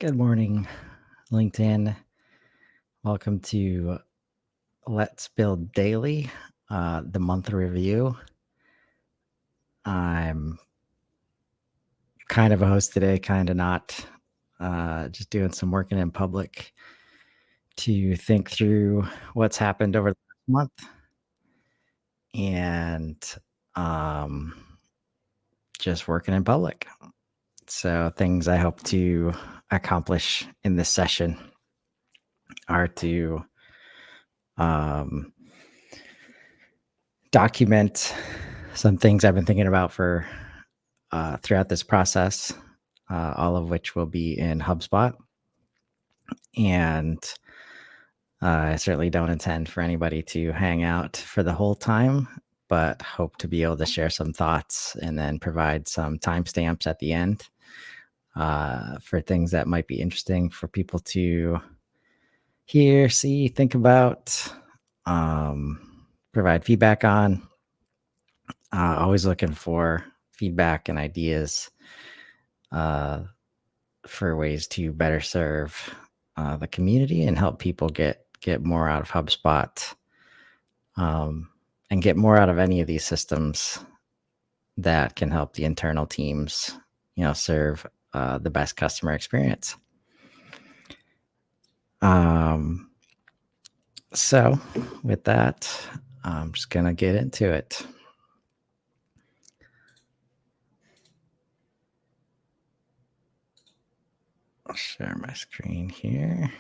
Good morning, LinkedIn. Welcome to Let's Build Daily, the month review. I'm kind of a host today, kind of not. Just doing some working in public to think through what's happened over the last month and um, just working in public. So, things I hope to accomplish in this session are to um, document some things I've been thinking about for throughout this process, all of which will be in HubSpot. And I certainly don't intend for anybody to hang out for the whole time, but hope to be able to share some thoughts and then provide some timestamps at the end for things that might be interesting for people to hear, see, think about, provide feedback on. Always looking for feedback and ideas for ways to better serve the community and help people get more out of HubSpot, and get more out of any of these systems that can help the internal teams, serve the best customer experience. So with that, I'm just gonna get into it. I'll share my screen here.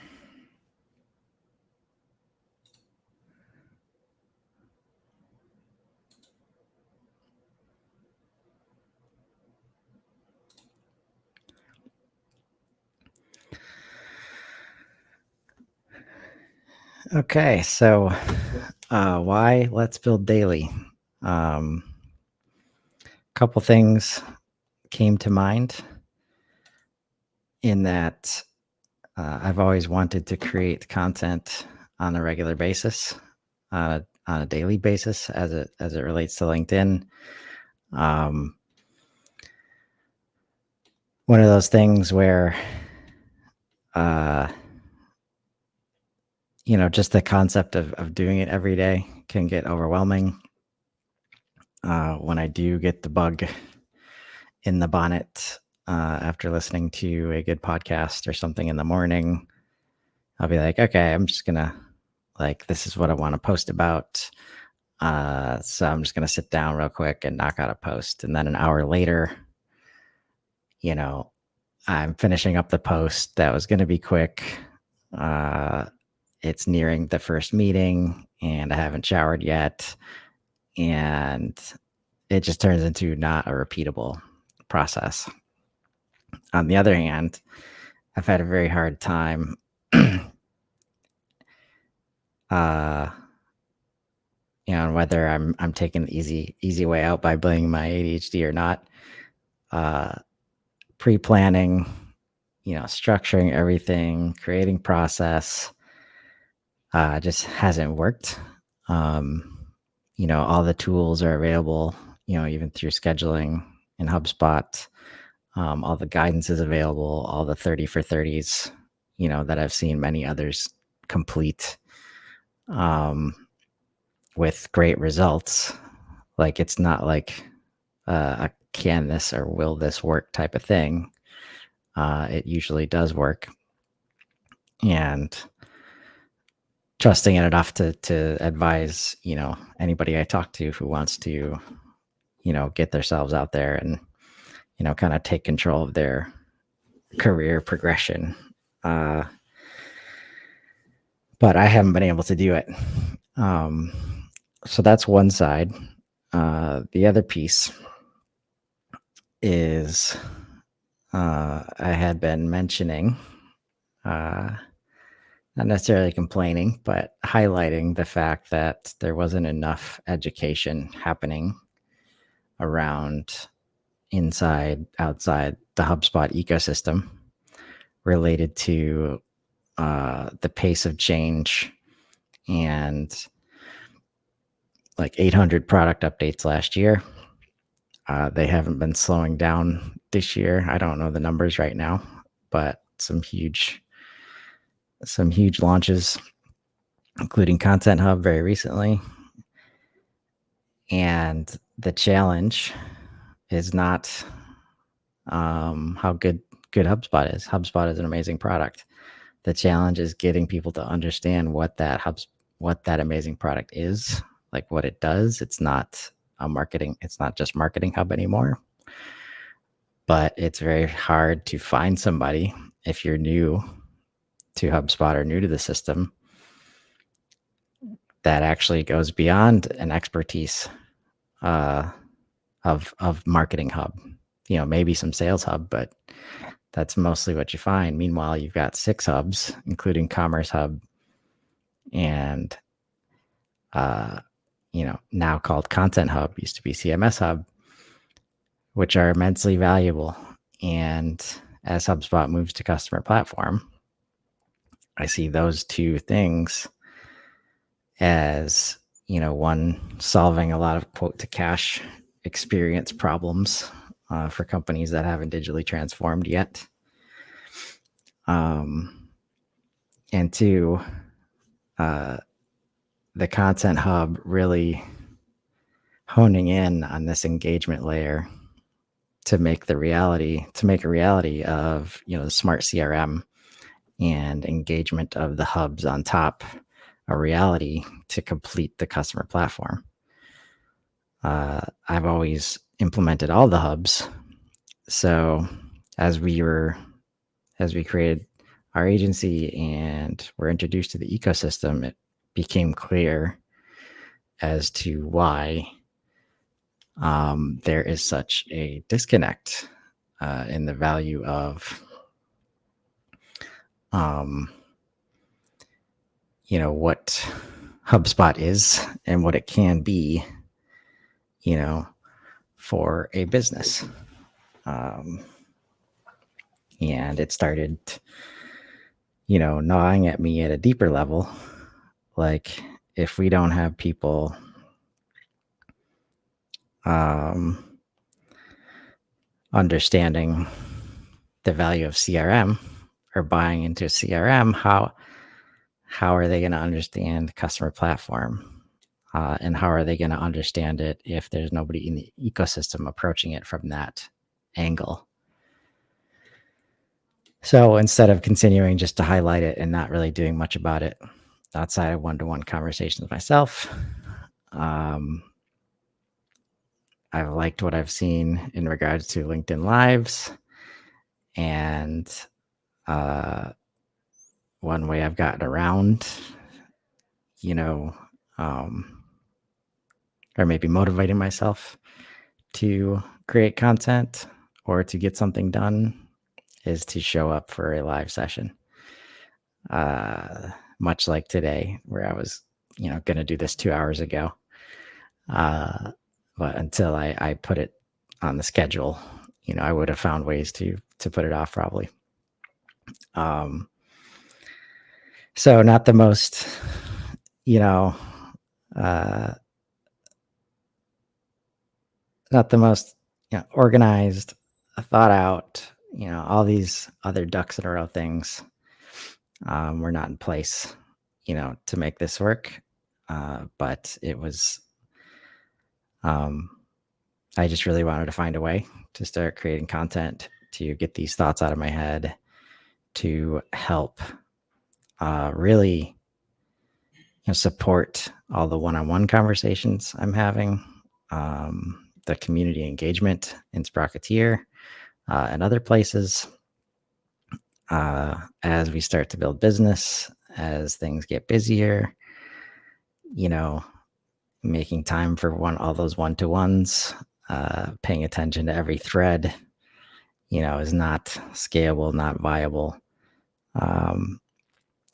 Okay, so why Let's Build Daily? A couple things came to mind in that I've always wanted to create content on a regular basis, on a daily basis, as it relates to LinkedIn. One of those things where, just the concept of doing it every day can get overwhelming. When I do get the bug in the bonnet after listening to a good podcast or something in the morning, I'll be like, okay, I'm just gonna this is what I want to post about. So I'm just gonna sit down real quick and knock out a post, and then an hour later, I'm finishing up the post that was gonna be quick. It's nearing the first meeting, and I haven't showered yet, and it just turns into not a repeatable process. On the other hand, I've had a very hard time whether I'm taking the easy way out by blaming my ADHD or not. Pre-planning, structuring everything, creating process, just hasn't worked. All the tools are available, even through scheduling in HubSpot. All the guidance is available, all the 30 for 30s, that I've seen many others complete with great results. Like, it's not like a can this or will this work type of thing. It usually does work. And trusting it enough to advise, anybody I talk to who wants to, get themselves out there and, kind of take control of their career progression. But I haven't been able to do it. So that's one side. The other piece is I had been mentioning, not necessarily complaining, but highlighting the fact that there wasn't enough education happening around inside, outside the HubSpot ecosystem related to the pace of change and 800 product updates last year. They haven't been slowing down this year. I don't know the numbers right now, but some huge launches, including Content Hub very recently. And the challenge is not how good HubSpot is. HubSpot is an amazing product. The challenge is getting people to understand what that amazing product is, like what it does. It's not just marketing hub anymore. But it's very hard to find somebody if you're new to HubSpot or new to the system that actually goes beyond an expertise of marketing hub. Maybe some sales hub, but that's mostly what you find. Meanwhile, you've got 6 hubs, including Commerce Hub and now called Content Hub, used to be CMS Hub, which are immensely valuable. And as HubSpot moves to customer platform, I see those 2 things as, one, solving a lot of quote to cash experience problems for companies that haven't digitally transformed yet. And 2, the Content Hub really honing in on this engagement layer to make a reality of, the smart CRM and engagement of the hubs on top a reality to complete the customer platform. I've always implemented all the hubs. So as we created our agency and were introduced to the ecosystem, it became clear as to why there is such a disconnect in the value of what HubSpot is and what it can be, for a business. And it started, gnawing at me at a deeper level. Like, if we don't have people understanding the value of CRM or buying into CRM, how are they going to understand customer platform? And how are they going to understand it if there's nobody in the ecosystem approaching it from that angle? So instead of continuing just to highlight it and not really doing much about it outside of one-to-one conversations with myself, I've liked what I've seen in regards to LinkedIn Lives. And one way I've gotten around, or maybe motivating myself to create content or to get something done, is to show up for a live session. Much like today, where I was, going to do this 2 hours ago. But until I put it on the schedule, I would have found ways to put it off probably. So not the most, organized, thought out, all these other ducks in a row things were not in place, to make this work. But it was, I just really wanted to find a way to start creating content, to get these thoughts out of my head, to help really support all the one-on-one conversations I'm having, the community engagement in Sprocketeer and other places, as we start to build business, as things get busier, making time for all those one-to-ones, paying attention to every thread, is not scalable, not viable.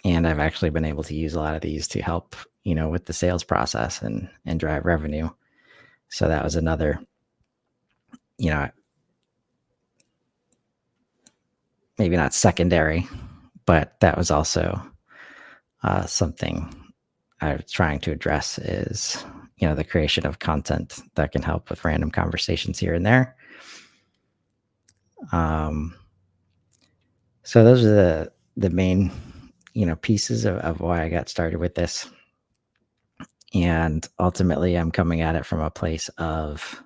And I've actually been able to use a lot of these to help, with the sales process and drive revenue. So that was another, maybe not secondary, but that was also something I was trying to address, is, the creation of content that can help with random conversations here and there. So those are the main, pieces of why I got started with this. And ultimately, I'm coming at it from a place of,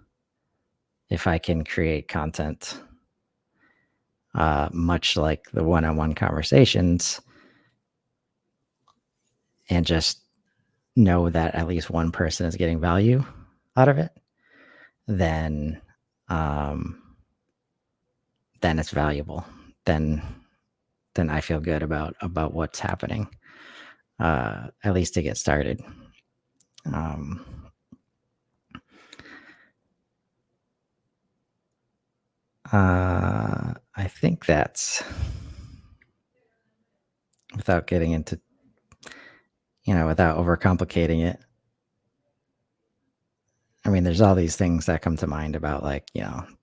if I can create content, much like the one-on-one conversations, and just know that at least one person is getting value out of it, then um, then it's valuable. Then then I feel good about what's happening, at least to get started. Um, I think that's, without getting into, without overcomplicating it. I mean, there's all these things that come to mind about, like,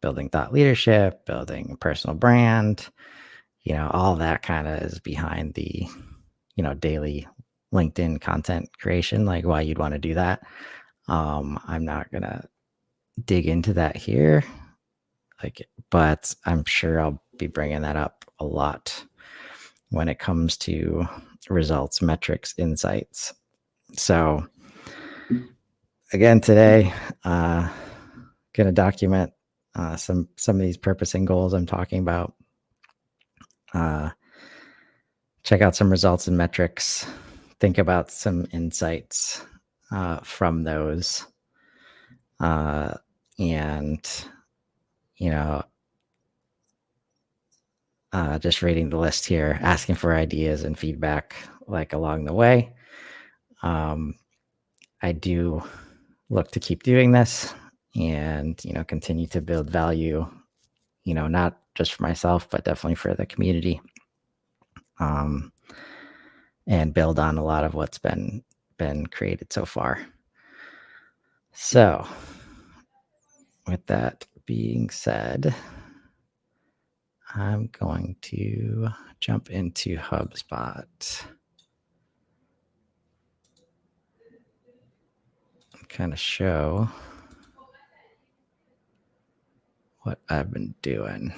building thought leadership, building a personal brand, all that kind of is behind the, daily LinkedIn content creation, like why you'd want to do that. I'm not going to dig into that here, but I'm sure I'll be bringing that up a lot when it comes to results, metrics, insights. So again, today, going to document some of these purpose and goals I'm talking about. Check out some results and metrics. Think about some insights from those, and just reading the list here, asking for ideas and feedback like along the way. I do look to keep doing this and, continue to build value, not just for myself, but definitely for the community, and build on a lot of what's been created so far. So with that being said, I'm going to jump into HubSpot. Kind of show what I've been doing.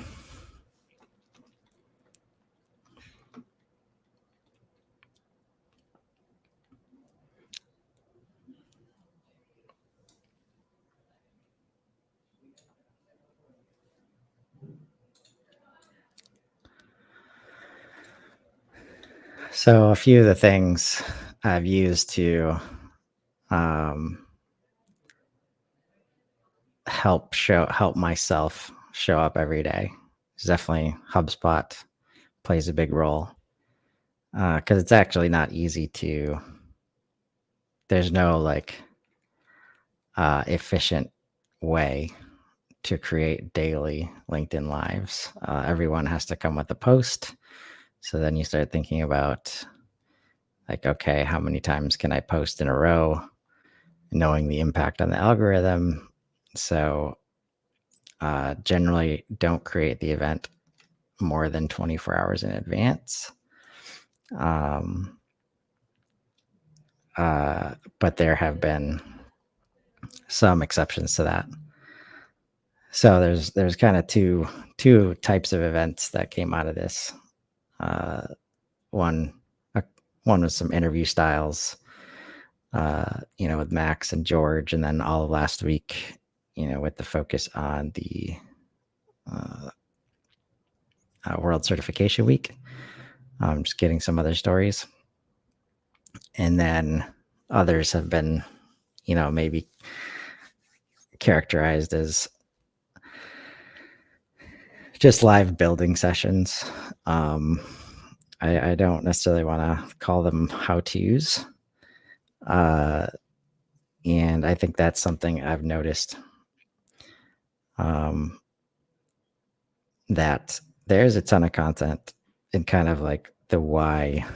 So a few of the things I've used to help myself show up every day is definitely HubSpot plays a big role, because it's actually not easy to. There's no efficient way to create daily LinkedIn lives. Everyone has to come with a post. So then you start thinking about, okay, how many times can I post in a row, knowing the impact on the algorithm. So generally don't create the event more than 24 hours in advance. But there have been some exceptions to that. So there's kind of two types of events that came out of this. One was some interview styles, with Max and George, and then all of last week, with the focus on the World Certification Week. Just getting some other stories. And then others have been, maybe characterized as just live building sessions. I don't necessarily want to call them how-tos. And I think that's something I've noticed, that there's a ton of content and kind of like the why,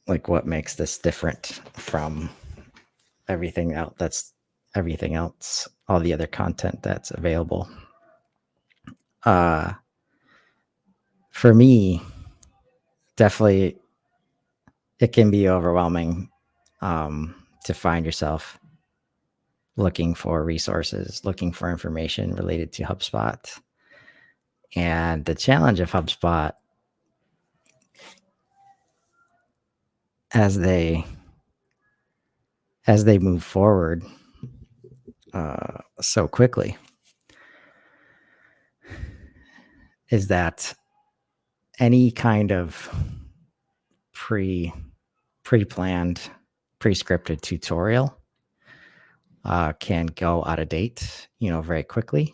like what makes this different from everything else, all the other content that's available. For me, definitely it can be overwhelming to find yourself looking for resources, looking for information related to HubSpot. And the challenge of HubSpot as they move forward so quickly is that any kind of pre-planned, pre-scripted tutorial can go out of date, very quickly.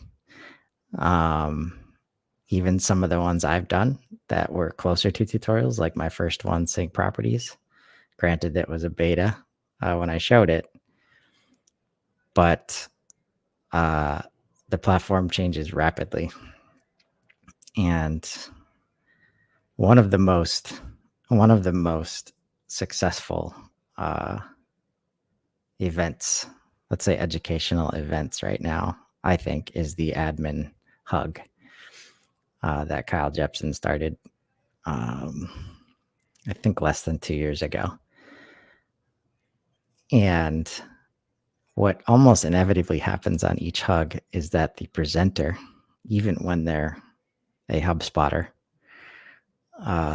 Even some of the ones I've done that were closer to tutorials, like my first one, Sync Properties. Granted, it was a beta when I showed it, but the platform changes rapidly. And one of the most successful events, let's say educational events right now, I think, is the admin hug that Kyle Jepson started, I think less than 2 years ago. And what almost inevitably happens on each hug is that the presenter, even when they're a HubSpotter,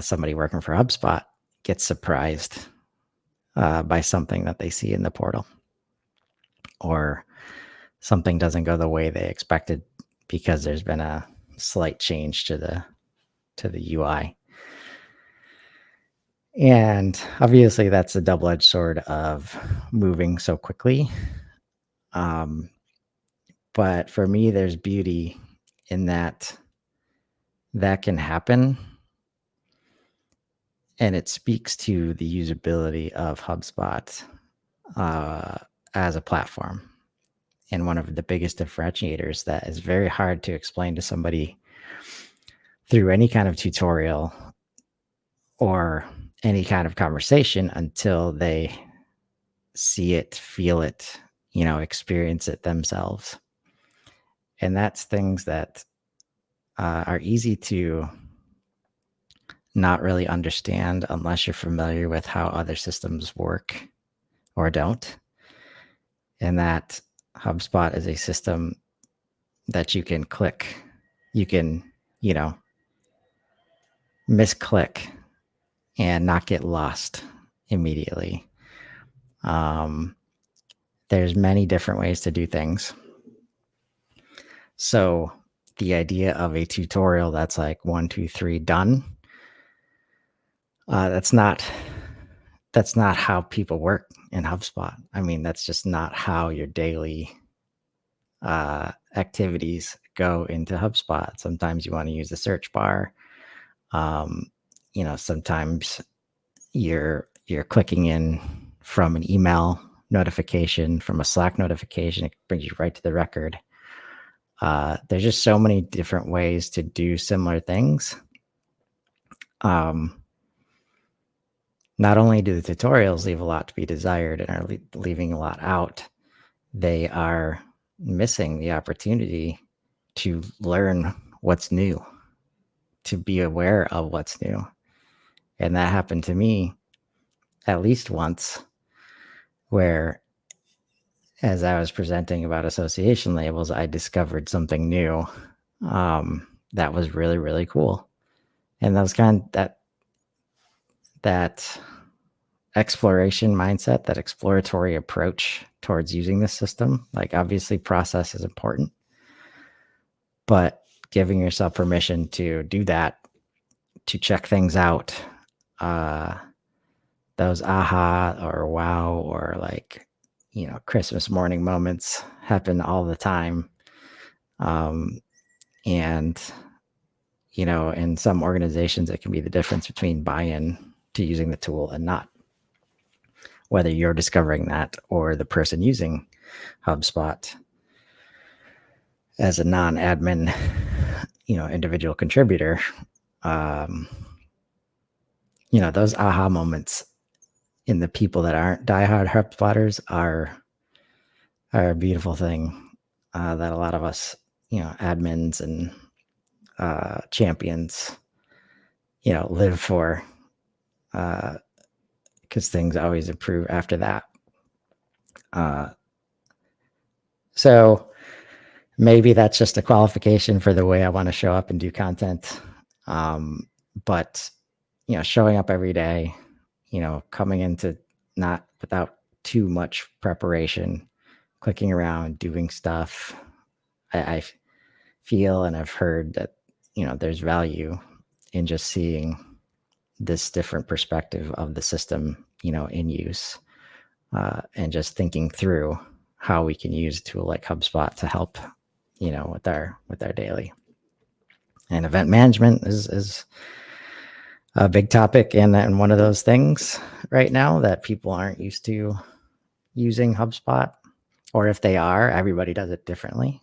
somebody working for HubSpot, gets surprised by something that they see in the portal, or something doesn't go the way they expected because there's been a slight change to the UI. And obviously that's a double-edged sword of moving so quickly. But for me, there's beauty in that can happen. And it speaks to the usability of HubSpot as a platform. And one of the biggest differentiators that is very hard to explain to somebody through any kind of tutorial or any kind of conversation until they see it, feel it, experience it themselves. And that's things that are easy to not really understand unless you're familiar with how other systems work or don't. And that HubSpot is a system that you can click, you can, misclick and not get lost immediately. There's many different ways to do things. So the idea of a tutorial that's like 1, 2, 3, done, that's not how people work in HubSpot. I mean, that's just not how your daily activities go into HubSpot. Sometimes you want to use the search bar. Sometimes you're clicking in from an email notification, from a Slack notification. It brings you right to the record. There's just so many different ways to do similar things. Not only do the tutorials leave a lot to be desired and are leaving a lot out, they are missing the opportunity to learn what's new, to be aware of what's new. And that happened to me at least once, where as I was presenting about association labels, I discovered something new that was really, really cool. And that was kind of that exploration mindset, that exploratory approach towards using this system. Like, obviously process is important, but giving yourself permission to do that, to check things out, those aha or wow or Christmas morning moments happen all the time. And in some organizations, it can be the difference between buy-in to using the tool and not, whether you're discovering that or the person using HubSpot as a non-admin, individual contributor. Those aha moments in the people that aren't diehard HubSpotters are a beautiful thing that a lot of us, admins and champions, live for, because things always improve after that. So maybe that's just a qualification for the way I want to show up and do content. But showing up every day, coming into not without too much preparation, clicking around, doing stuff. I feel and I've heard that, there's value in just seeing this different perspective of the system, in use, and just thinking through how we can use a tool like HubSpot to help, with our daily. And event management is a big topic and one of those things right now that people aren't used to using HubSpot, or if they are, everybody does it differently,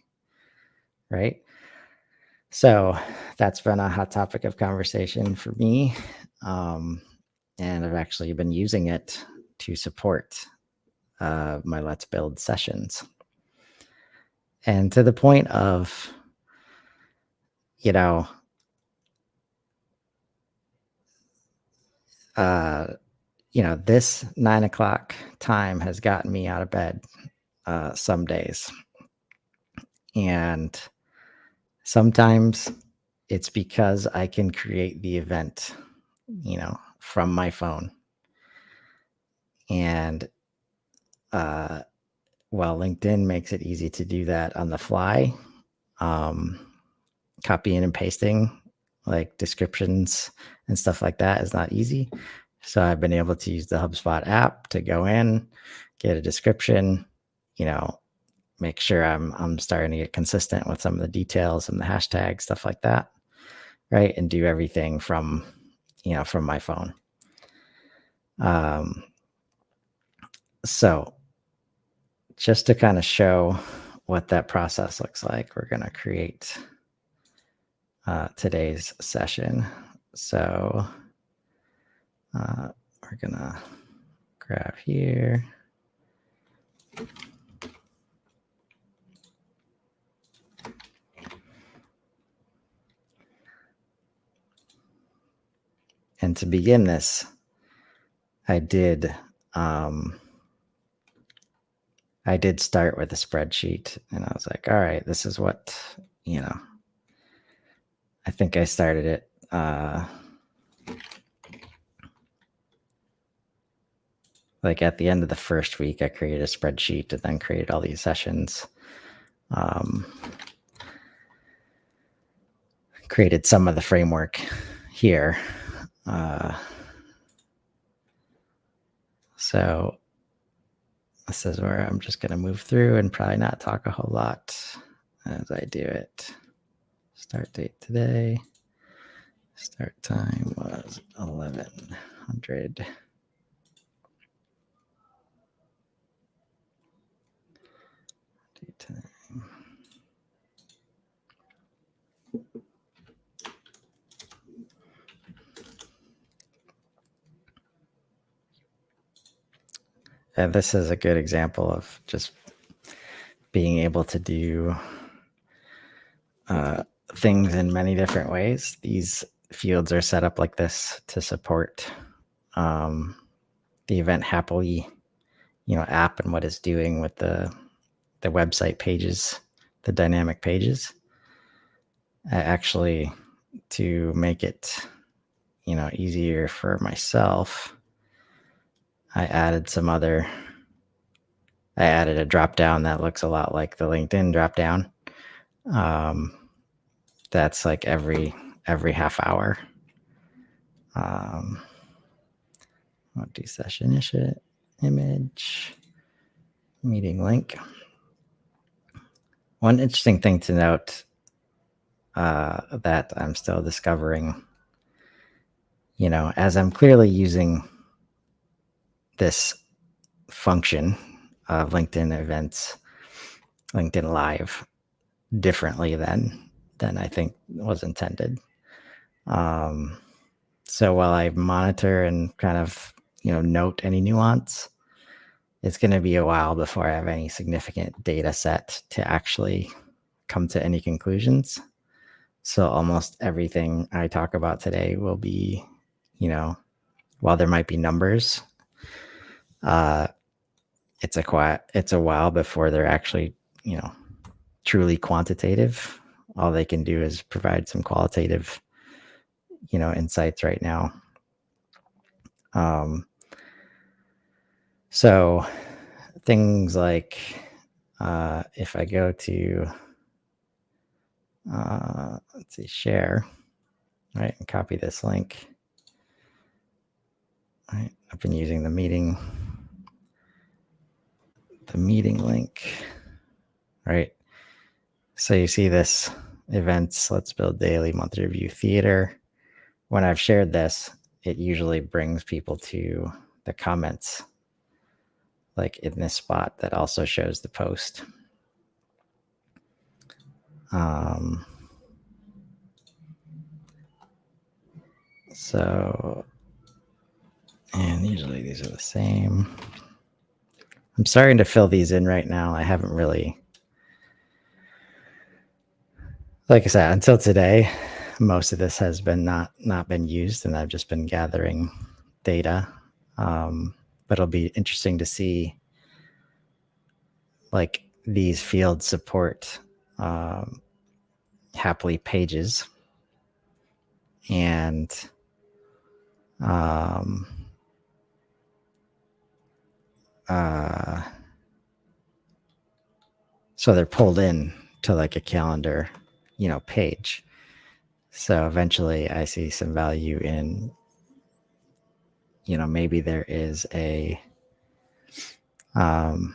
right? So that's been a hot topic of conversation for me. And I've actually been using it to support my Let's Build sessions. And to the point of, this 9 o'clock time has gotten me out of bed some days. And sometimes it's because I can create the event, from my phone. And LinkedIn makes it easy to do that on the fly, copying and pasting like descriptions and stuff like that is not easy. So I've been able to use the HubSpot app to go in, get a description, make sure I'm starting to get consistent with some of the details and the hashtags, stuff like that, right? And do everything from my phone. So just to kind of show what that process looks like, we're going to create today's session. So we're going to grab here. And to begin this, I did start with a spreadsheet, and I was like, all right, this is what, I think I started it like at the end of the first week. I created a spreadsheet and then created all these sessions. Created some of the framework here. So this is where I'm just going to move through and probably not talk a whole lot as I do it. Start date today. Start time was 1100. Date time. And this is a good example of just being able to do things in many different ways. These fields are set up like this to support the Event Happily, app and what it's doing with the website pages, the dynamic pages. Actually, to make it, easier for myself, I added a drop down that looks a lot like the LinkedIn drop down. That's like every half hour. I'll do session image, meeting link. One interesting thing to note that I'm still discovering, as I'm clearly using this function of LinkedIn events, LinkedIn Live, differently than I think was intended. So while I monitor and kind of, note any nuance, it's going to be a while before I have any significant data set to actually come to any conclusions. So almost everything I talk about today will be, while there might be numbers, it's a while before they're actually, truly quantitative. All they can do is provide some qualitative, insights right now. So things like if I go to let's see, share, right, and copy this link. Right, I've been using the meeting link, right? So you see this events, let's build daily, monthly review, theater. When I've shared this, it usually brings people to the comments, like in this spot that also shows the post. So, and usually these are the same. I'm starting to fill these in right now. I haven't really, like I said, until today, most of this has been not been used, and I've just been gathering data. But it'll be interesting to see, like, these fields support happily pages, and so they're pulled in to like a calendar, page. So eventually I see some value in, maybe there is a, and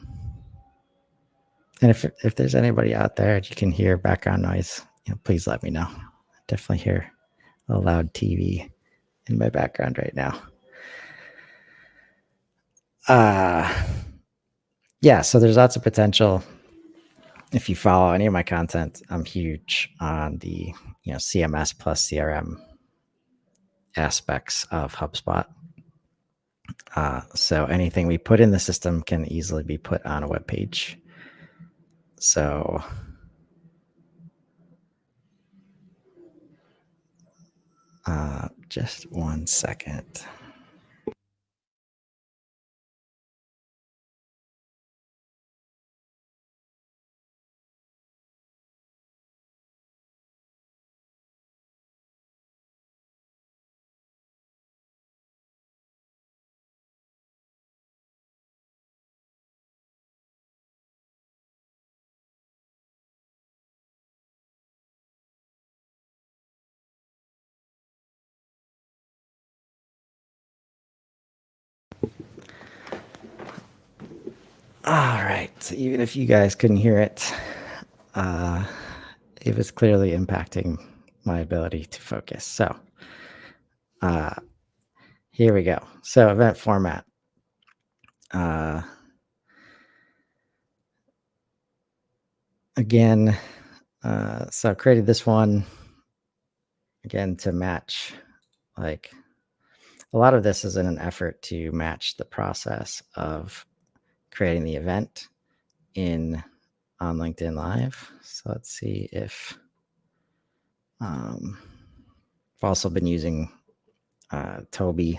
if there's anybody out there that you can hear background noise, please let me know. I definitely hear a loud TV in my background right now. Yeah, so there's lots of potential. If you follow any of my content, I'm huge on the CMS plus CRM aspects of HubSpot. So anything we put in the system can easily be put on a web page. So just 1 second. All right. So even if you guys couldn't hear it, it was clearly impacting my ability to focus. So here we go. So event format. Again, so I created this one again to match, like, a lot of this is in an effort to match the process of creating the event on LinkedIn Live. So let's see if I've also been using Toby,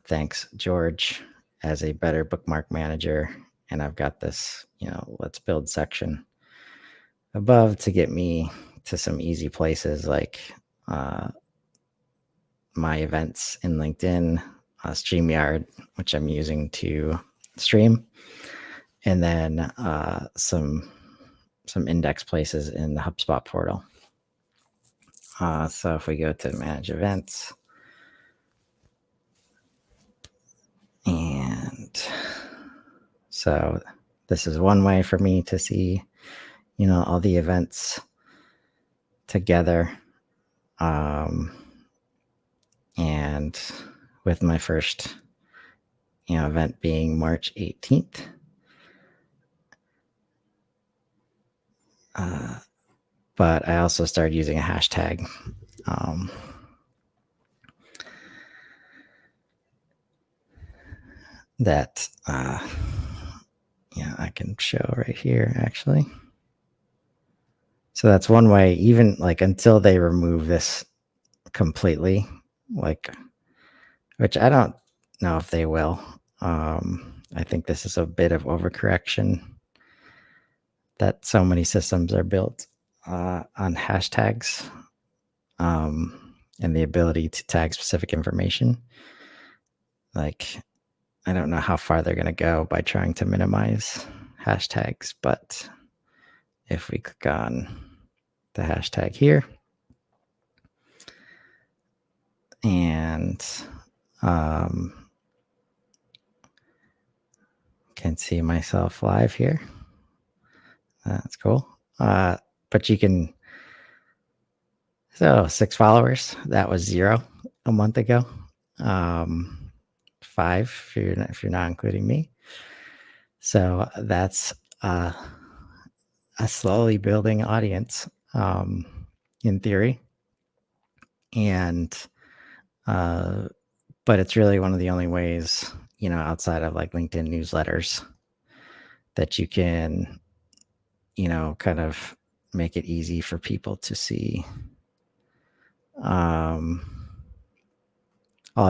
thanks George, as a better bookmark manager, and I've got this let's build section above to get me to some easy places like my events in LinkedIn, StreamYard, which I'm using to stream, and then some index places in the HubSpot portal. So if we go to manage events, and so this is one way for me to see, all the events together. And with my first, event being March 18th. But I also started using a hashtag. That I can show right here, actually. So that's one way, even like until they remove this completely, like, which I don't know if they will. I think this is a bit of overcorrection that so many systems are built on hashtags, and the ability to tag specific information. Like, I don't know how far they're going to go by trying to minimize hashtags, but if we click on the hashtag here and can see myself live here. That's cool. But you can, so 6 followers, that was 0 a month ago. 5 if you're not including me. So that's a slowly building audience, in theory. And but it's really one of the only ways, outside of like LinkedIn newsletters, that you can, kind of make it easy for people to see all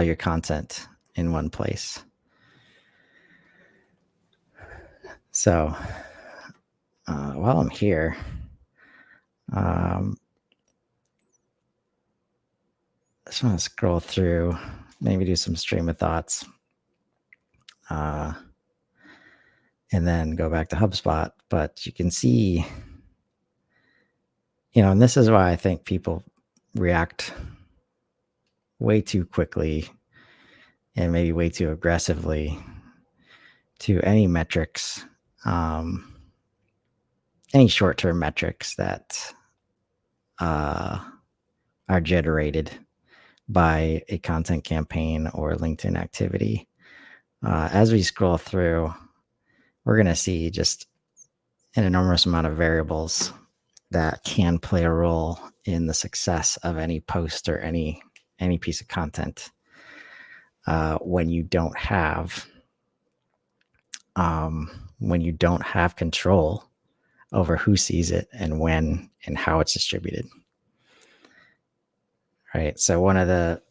your content in one place. So while I'm here, I just want to scroll through, maybe do some stream of thoughts, and then go back to HubSpot. But you can see, and this is why I think people react way too quickly and maybe way too aggressively to any metrics, any short-term metrics that are generated by a content campaign or LinkedIn activity. As we scroll through, we're going to see just an enormous amount of variables that can play a role in the success of any post or any piece of content when you don't have control over who sees it and when and how it's distributed. Right. So one of the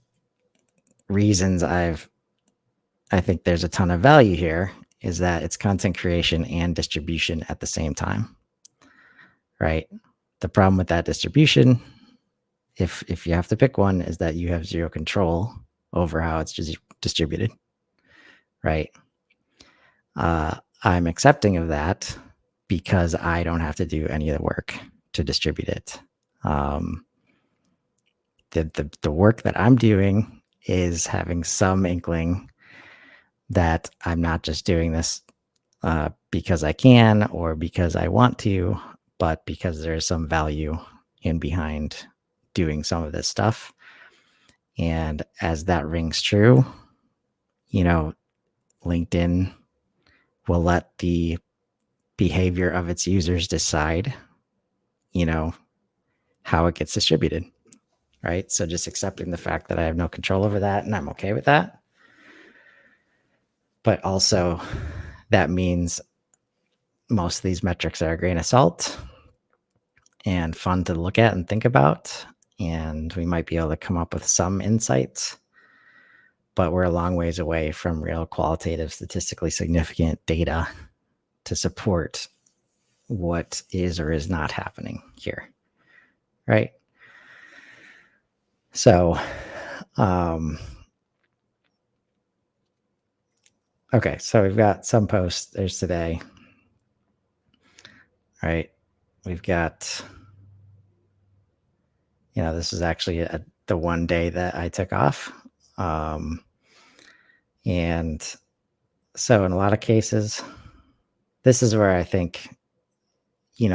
reasons I think there's a ton of value here is that it's content creation and distribution at the same time. Right. The problem with that distribution, if you have to pick one, is that you have zero control over how it's distributed. Right. I'm accepting of that because I don't have to do any of the work to distribute it. The work that I'm doing is having some inkling that I'm not just doing this because I can or because I want to, but because there's some value in behind doing some of this stuff. And as that rings true, LinkedIn will let the behavior of its users decide, how it gets distributed. Right. So just accepting the fact that I have no control over that, and I'm okay with that. But also that means most of these metrics are a grain of salt and fun to look at and think about. And we might be able to come up with some insights, but we're a long ways away from real qualitative, statistically significant data to support what is or is not happening here. Right. So, okay, so we've got some posts. There's today. Right. We've got, this is actually the one day that I took off. And so in a lot of cases, this is where I think,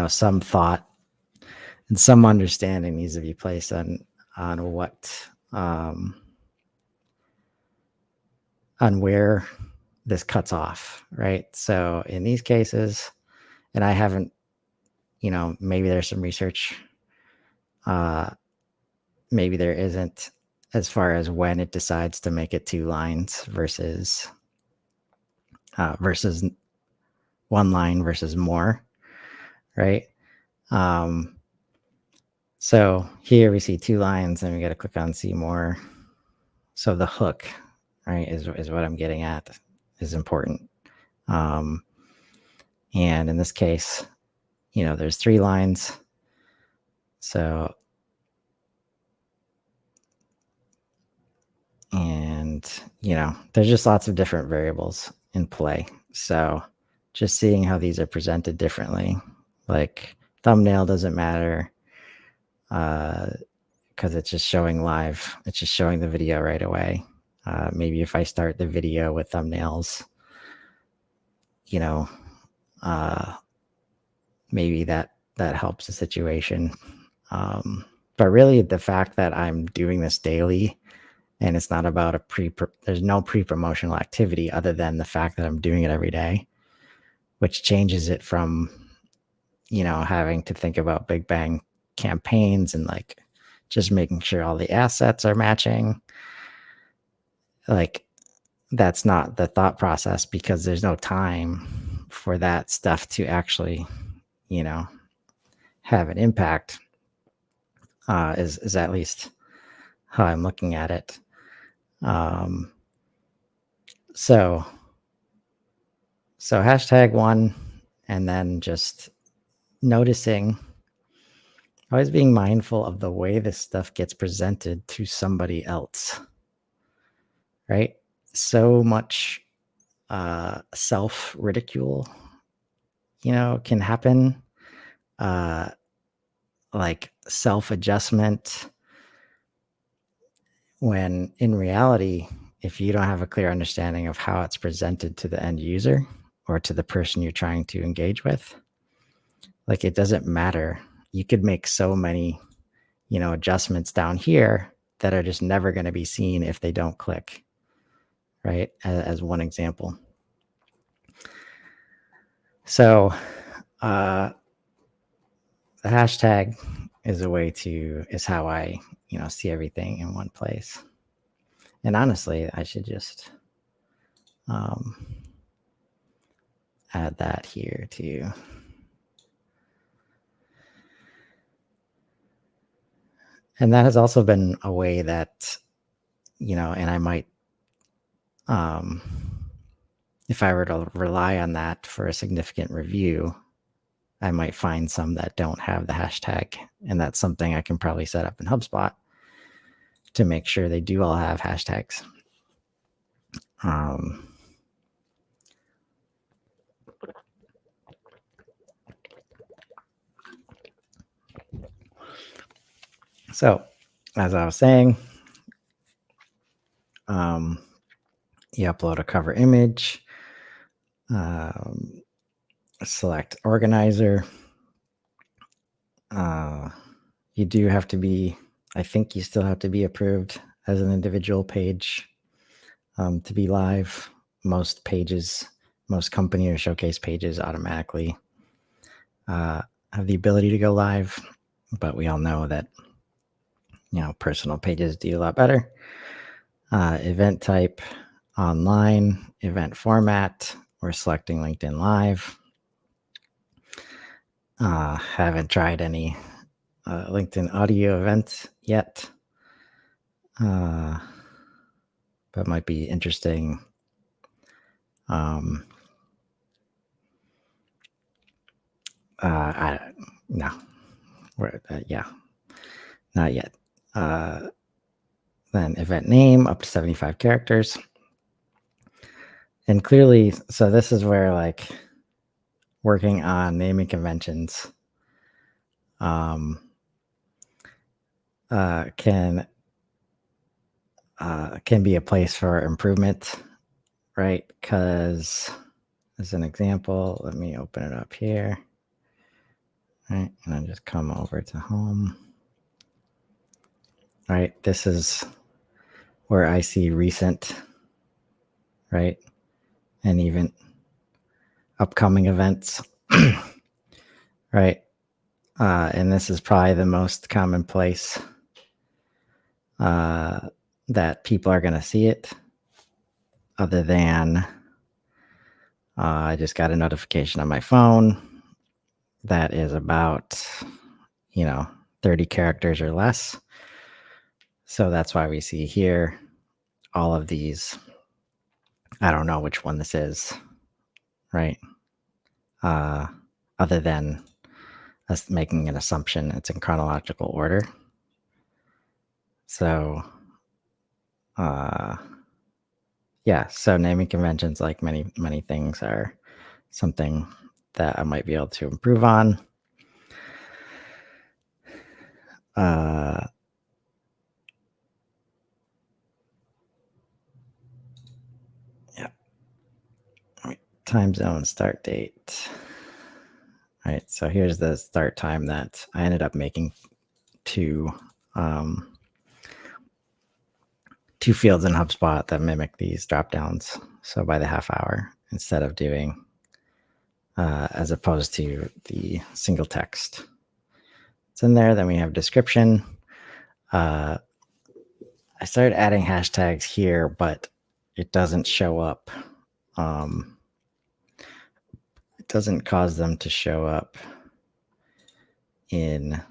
some thought and some understanding needs to be placed on what, on where this cuts off, right? So in these cases, and I haven't, maybe there's some research, maybe there isn't, as far as when it decides to make it 2 lines versus one line versus more, right? So here we see 2 lines, and we got to click on see more. So the hook, right, is what I'm getting at, is important. And in this case, there's 3 lines. So, and, there's just lots of different variables in play. So just seeing how these are presented differently, like thumbnail doesn't matter, because it's just showing live. It's just showing the video right away. Maybe if I start the video with thumbnails, uh, maybe that helps the situation. But really, the fact that I'm doing this daily and it's not about there's no pre-promotional activity other than the fact that I'm doing it every day, which changes it from, having to think about big bang campaigns and like just making sure all the assets are matching. Like, that's not the thought process because there's no time for that stuff to actually, have an impact, is at least how I'm looking at it. Um, so, so hashtag 1, and then just noticing, always being mindful of the way this stuff gets presented to somebody else, right? So much self ridicule, can happen, uh, like self adjustment, when in reality, if you don't have a clear understanding of how it's presented to the end user or to the person you're trying to engage with, like, it doesn't matter. You could make so many, adjustments down here that are just never going to be seen if they don't click, right? As one example. So, the hashtag is how I, see everything in one place. And honestly, I should just add that here too. And that has also been a way that, and I might, if I were to rely on that for a significant review, I might find some that don't have the hashtag. And that's something I can probably set up in HubSpot to make sure they do all have hashtags. So, as I was saying, you upload a cover image, select organizer. You do have to be, I think you still have to be approved as an individual page to be live. Most company or showcase pages automatically have the ability to go live, but we all know that, personal pages do a lot better. Event type, online. Event format, we're selecting LinkedIn Live. Haven't tried any LinkedIn audio events yet, but might be interesting. No, yeah, not yet. Then event name up to 75 characters. And clearly, so this is where, like, working on naming conventions can be a place for improvement, right? Because as an example, let me open it up here, right? And I'll just come over to home. Right, this is where I see recent, right? And even upcoming events, right? And this is probably the most common place that people are going to see it, other than I just got a notification on my phone that is about, 30 characters or less. So that's why we see here all of these. I don't know which one this is, right? Other than us making an assumption it's in chronological order. So, yeah, so naming conventions, like many things, are something that I might be able to improve on. Yeah. Time zone, start date. All right, so here's the start time that I ended up making two fields in HubSpot that mimic these drop downs. So by the half hour, instead of doing as opposed to the single text. It's in there. Then we have description. I started adding hashtags here, but it doesn't show up. It doesn't cause them to show up in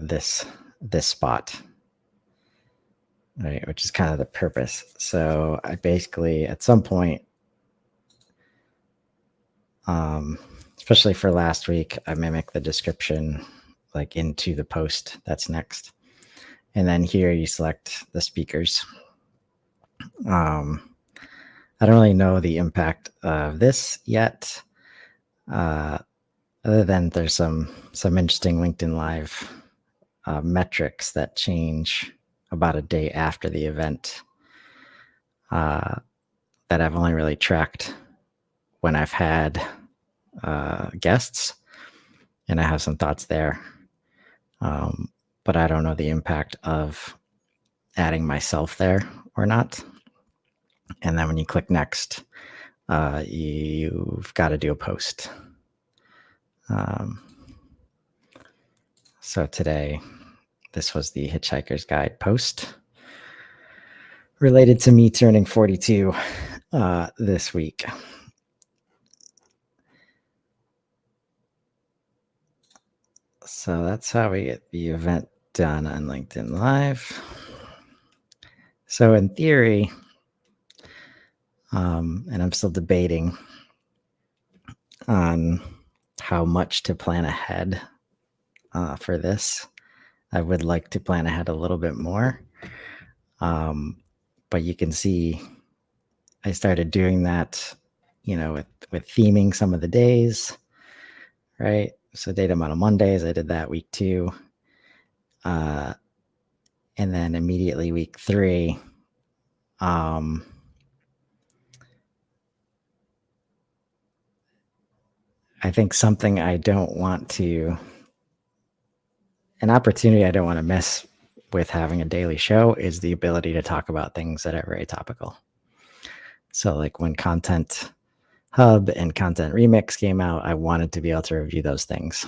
this spot, right? Which is kind of the purpose. So I basically, at some point, especially for last week, I mimic the description like into the post that's next. And then here you select the speakers. I don't really know the impact of this yet, other than there's some interesting LinkedIn Live metrics that change about a day after the event that I've only really tracked when I've had guests, and I have some thoughts there. But I don't know the impact of adding myself there or not. And then when you click next, you've got to do a post. So today, this was the Hitchhiker's Guide post related to me turning 42 this week. So that's how we get the event done on LinkedIn Live. So in theory, and I'm still debating on how much to plan ahead for this. I would like to plan ahead a little bit more. But you can see I started doing that, with theming some of the days, right? So datum on Mondays, I did that week 2. And then immediately week 3, I think something I don't want to, an opportunity I don't want to miss with having a daily show is the ability to talk about things that are very topical. So like when Content Hub and Content Remix came out, I wanted to be able to review those things.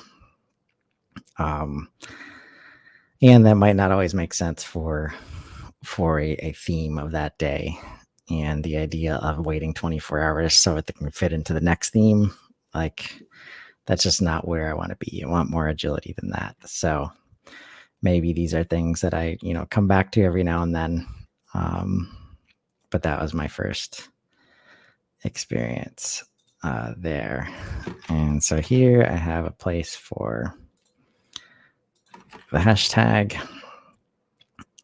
And that might not always make sense for a theme of that day. And the idea of waiting 24 hours so it can fit into the next theme, like that's just not where I want to be. I want more agility than that. So maybe these are things that I, come back to every now and then. But that was my first experience there. And so here I have a place for the hashtag.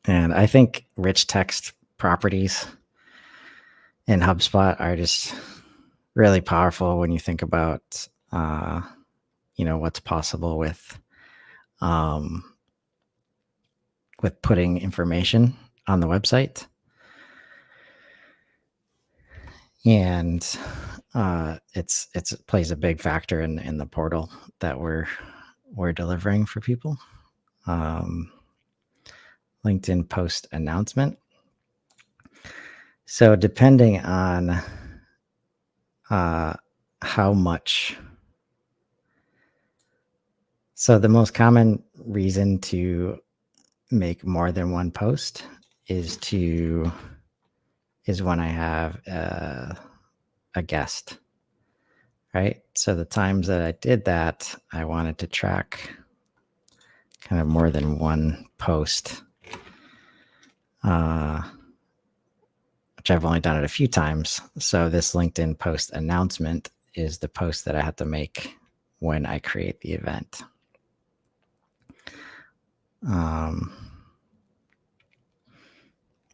And I think rich text properties in HubSpot are just really powerful when you think about, what's possible with putting information on the website. And it plays a big factor in the portal that we're delivering for people. LinkedIn post announcement. So depending on how much, so the most common reason to make more than one post is when I have a guest, right? So the times that I did that, I wanted to track kind of more than one post, which I've only done it a few times. So this LinkedIn post announcement is the post that I have to make when I create the event.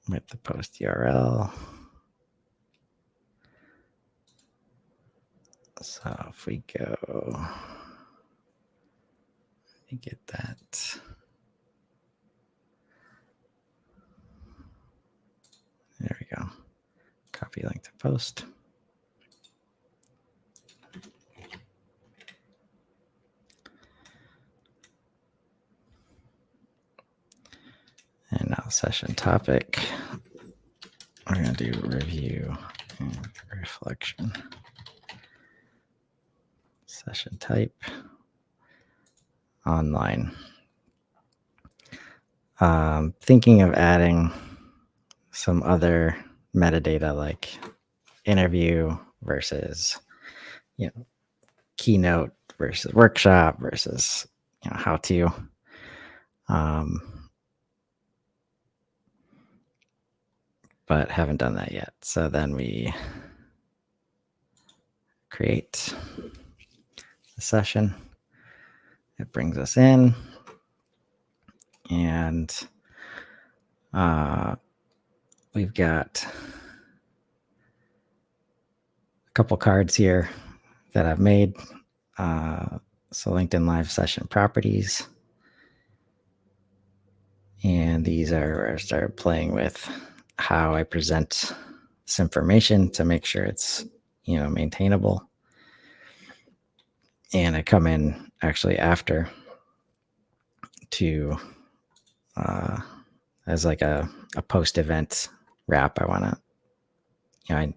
With the post URL. So if we go, let me get that. There we go. Copy link to post. And now session topic. We're going to do review and reflection. Session type. Online. Thinking of adding some other metadata like interview versus, keynote versus workshop versus, how to. But haven't done that yet. So then we create the session. It brings us in, and we've got a couple cards here that I've made. So LinkedIn Live session properties. And these are where I started playing with how I present this information to make sure it's, maintainable. And I come in actually after to, as like a post-event wrap I want to, I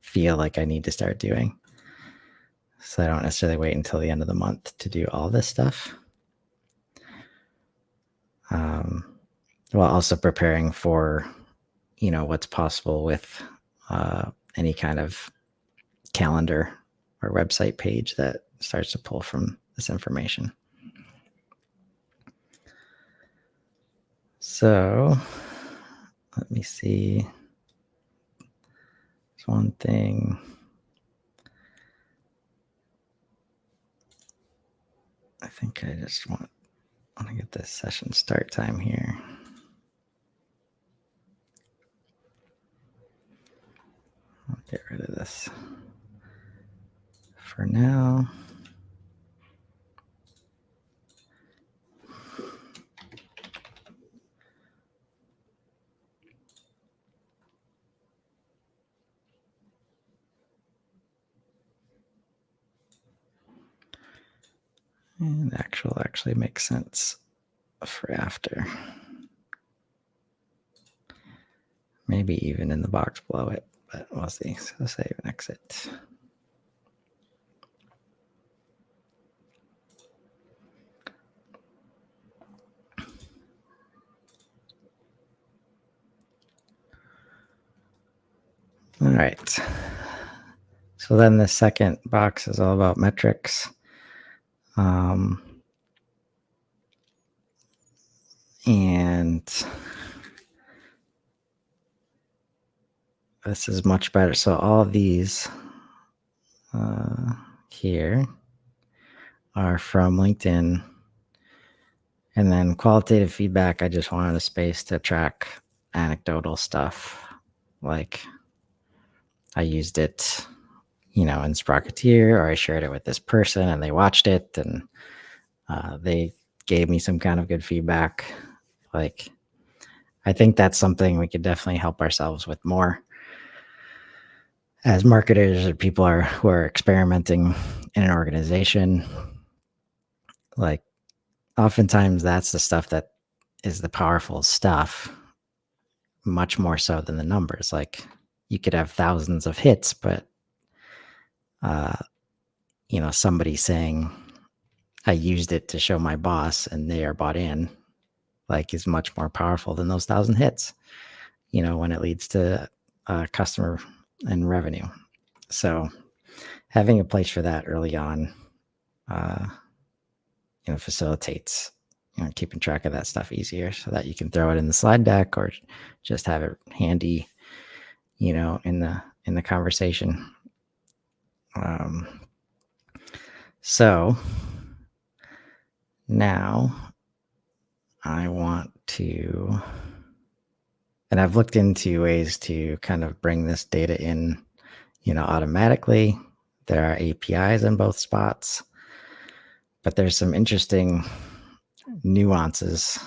feel like I need to start doing. So I don't necessarily wait until the end of the month to do all this stuff. While also preparing for, what's possible with any kind of calendar or website page that starts to pull from this information. So let me see. There's one thing. I think I just want to get this session start time here. I'll get rid of this for now. And actually makes sense for after. Maybe even in the box below it, but we'll see. So save and exit. All right. So then the second box is all about metrics. And this is much better. So all of these here are from LinkedIn. And then qualitative feedback, I just wanted a space to track anecdotal stuff. Like I used it, in Sprocketeer, or I shared it with this person and they watched it and they gave me some kind of good feedback. Like, I think that's something we could definitely help ourselves with more as marketers or people who are experimenting in an organization. Like, oftentimes that's the stuff that is the powerful stuff, much more so than the numbers. Like, you could have thousands of hits, but somebody saying I used it to show my boss and they are bought in, like, is much more powerful than those 1,000 hits, when it leads to customer and revenue. So having a place for that early on, facilitates, keeping track of that stuff easier so that you can throw it in the slide deck or just have it handy, in the conversation. So now I want to, and I've looked into ways to kind of bring this data in, automatically. There are APIs in both spots, but there's some interesting nuances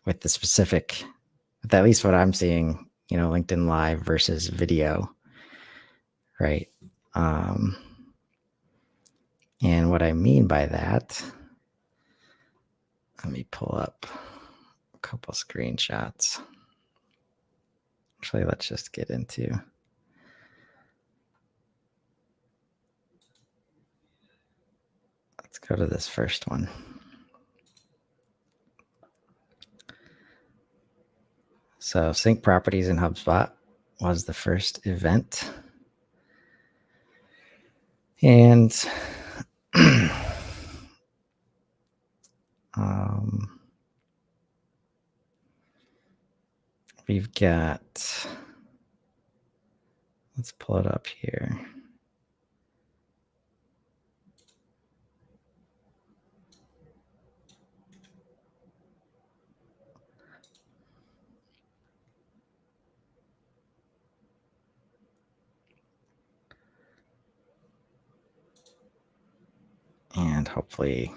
with the specific, with at least what I'm seeing, LinkedIn Live versus video, right? Um, and what I mean by that, let me pull up a couple screenshots. Actually, let's just get into. Let's go to this first one. So sync properties in HubSpot was the first event. And we've got, let's pull it up here. And hopefully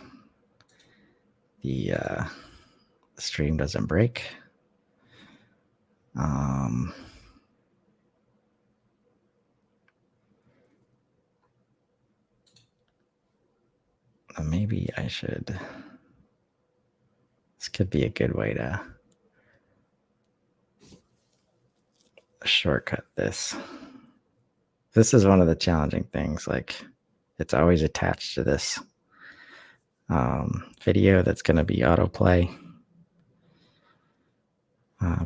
the stream doesn't break. Maybe I should, this could be a good way to shortcut this. This is one of the challenging things, like it's always attached to this video that's going to be autoplay.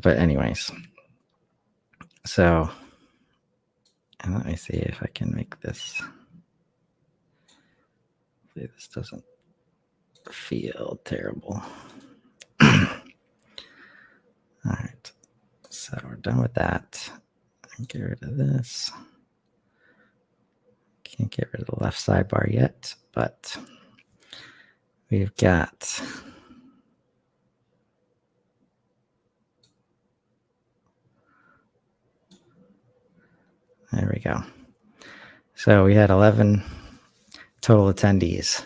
But anyways, so, and let me see if I can make this, hopefully this doesn't feel terrible. All right, so we're done with that. Get rid of this. Can't get rid of the left sidebar yet, but we've got, there we go. So we had 11 total attendees.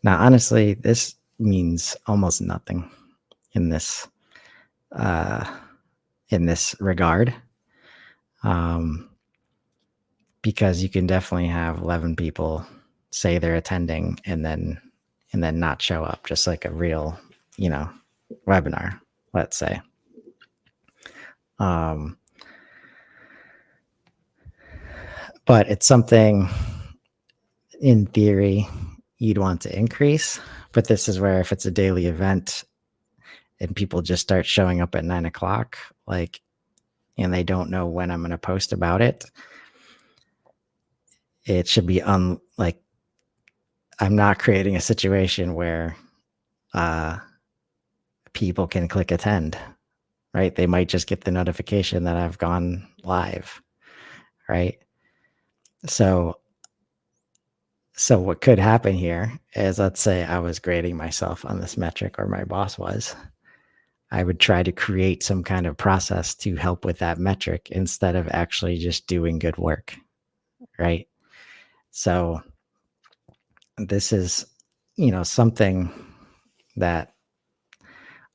Now, honestly, this means almost nothing in this regard, because you can definitely have 11 people say they're attending and then not show up, just like a real, webinar, let's say. But it's something in theory you'd want to increase. But this is where if it's a daily event and people just start showing up at 9:00, and they don't know when I'm going to post about it, it should be I'm not creating a situation where people can click attend, right? They might just get the notification that I've gone live, right? So what could happen here is, let's say I was grading myself on this metric, or my boss was, I would try to create some kind of process to help with that metric instead of actually just doing good work, right? So this is, something that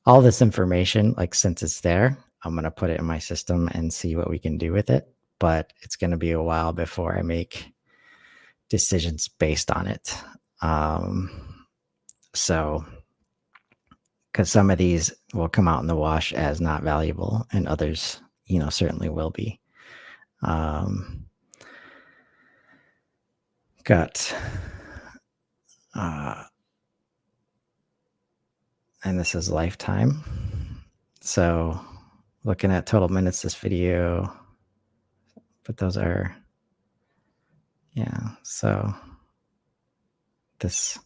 all this information, since it's there, I'm going to put it in my system and see what we can do with it. But it's going to be a while before I make decisions based on it. So, because some of these will come out in the wash as not valuable, and others, certainly will be. Got, and this is lifetime. So, looking at total minutes, this video, but those are, so this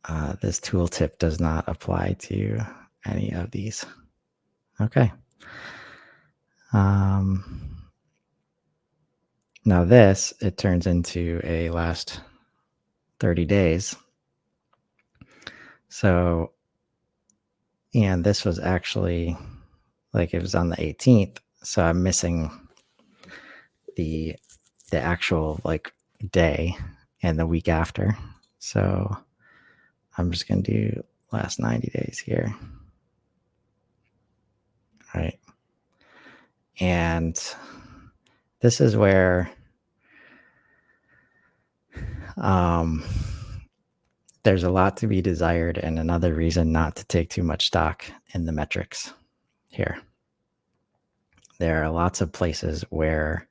tooltip does not apply to any of these. Okay. Now this, it turns into a last 30 days. So, and this was actually like it was on the 18th. So I'm missing the actual like day and the week after. So I'm just going to do last 90 days here. Right. And this is where there's a lot to be desired, and another reason not to take too much stock in the metrics here. There are lots of places where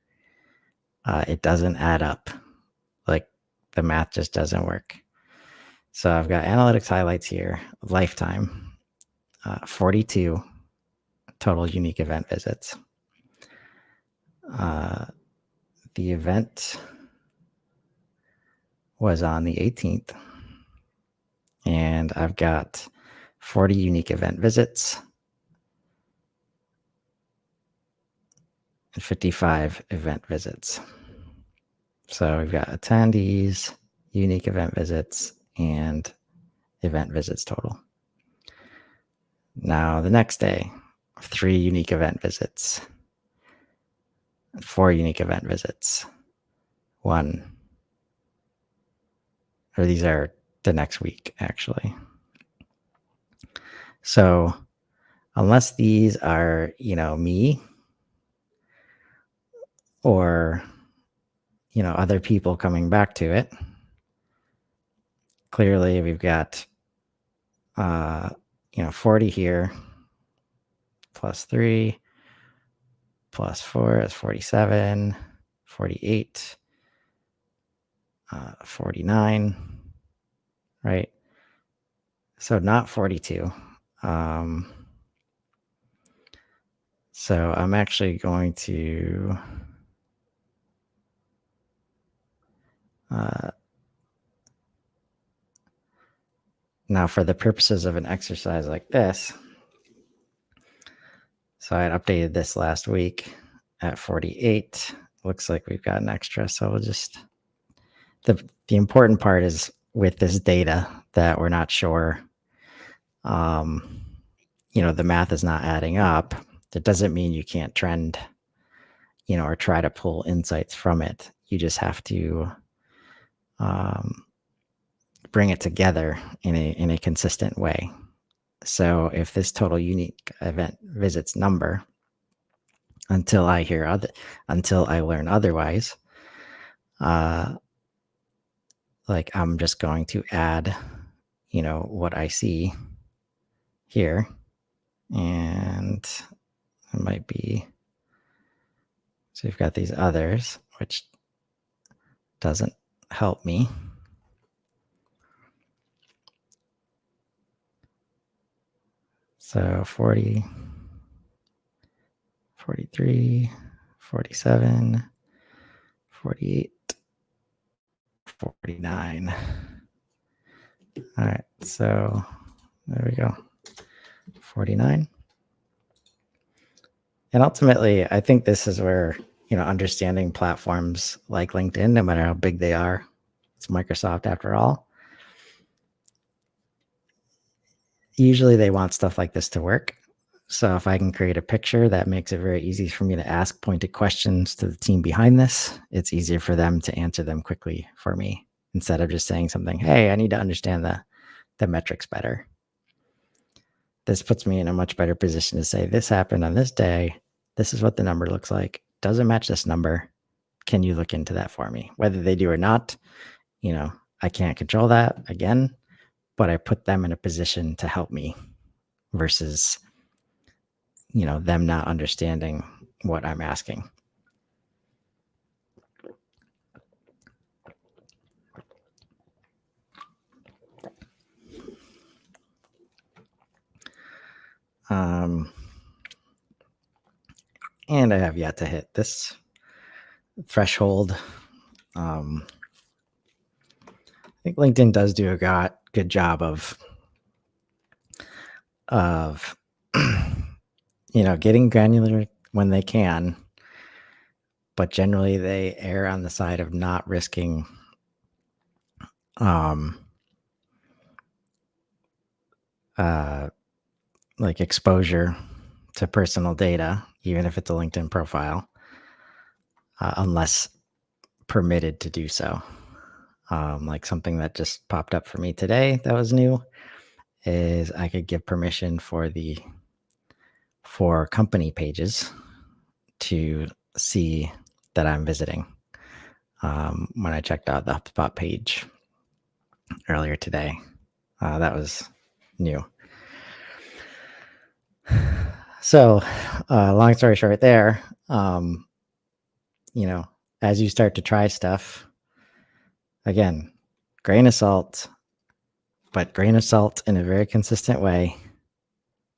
it doesn't add up. Like the math just doesn't work. So I've got analytics highlights here, lifetime, 42 total unique event visits. The event was on the 18th, and I've got 40 unique event visits and 55 event visits. So we've got attendees, unique event visits, and event visits total. Now the next day, 3 unique event visits, 4 unique event visits, 1. Or these are the next week, actually. So unless these are, me or, other people coming back to it, clearly we've got, 40 here, plus 3, plus 4 is 47, 48, 49, right? So not 42. So I'm actually going to now for the purposes of an exercise like this, so I had updated this last week at 48. Looks like we've got an extra. So we'll just, the important part is with this data that we're not sure, the math is not adding up. That doesn't mean you can't trend, or try to pull insights from it. You just have to bring it together in a consistent way. So if this total unique event visits number, until I learn otherwise, like I'm just going to add, what I see here, and it might be, so you've got these others, which doesn't help me. So 40, 43, 47, 48, 49. All right, so there we go, 49. And ultimately, I think this is where, understanding platforms like LinkedIn, no matter how big they are, it's Microsoft after all, usually they want stuff like this to work. So if I can create a picture that makes it very easy for me to ask pointed questions to the team behind this, it's easier for them to answer them quickly for me, instead of just saying something, hey, I need to understand the metrics better. This puts me in a much better position to say, this happened on this day. This is what the number looks like. Doesn't match this number. Can you look into that for me? Whether they do or not, I can't control that again, but I put them in a position to help me versus, them not understanding what I'm asking. And I have yet to hit this threshold. I think LinkedIn does do a good job of getting granular when they can, but generally they err on the side of not risking um, like exposure to personal data, even if it's a LinkedIn profile, unless permitted to do so. Like something that just popped up for me today that was new is I could give permission for company pages to see that I'm visiting. When I checked out the HubSpot page earlier today, that was new. So, long story short, there, as you start to try stuff, again, grain of salt, but grain of salt in a very consistent way.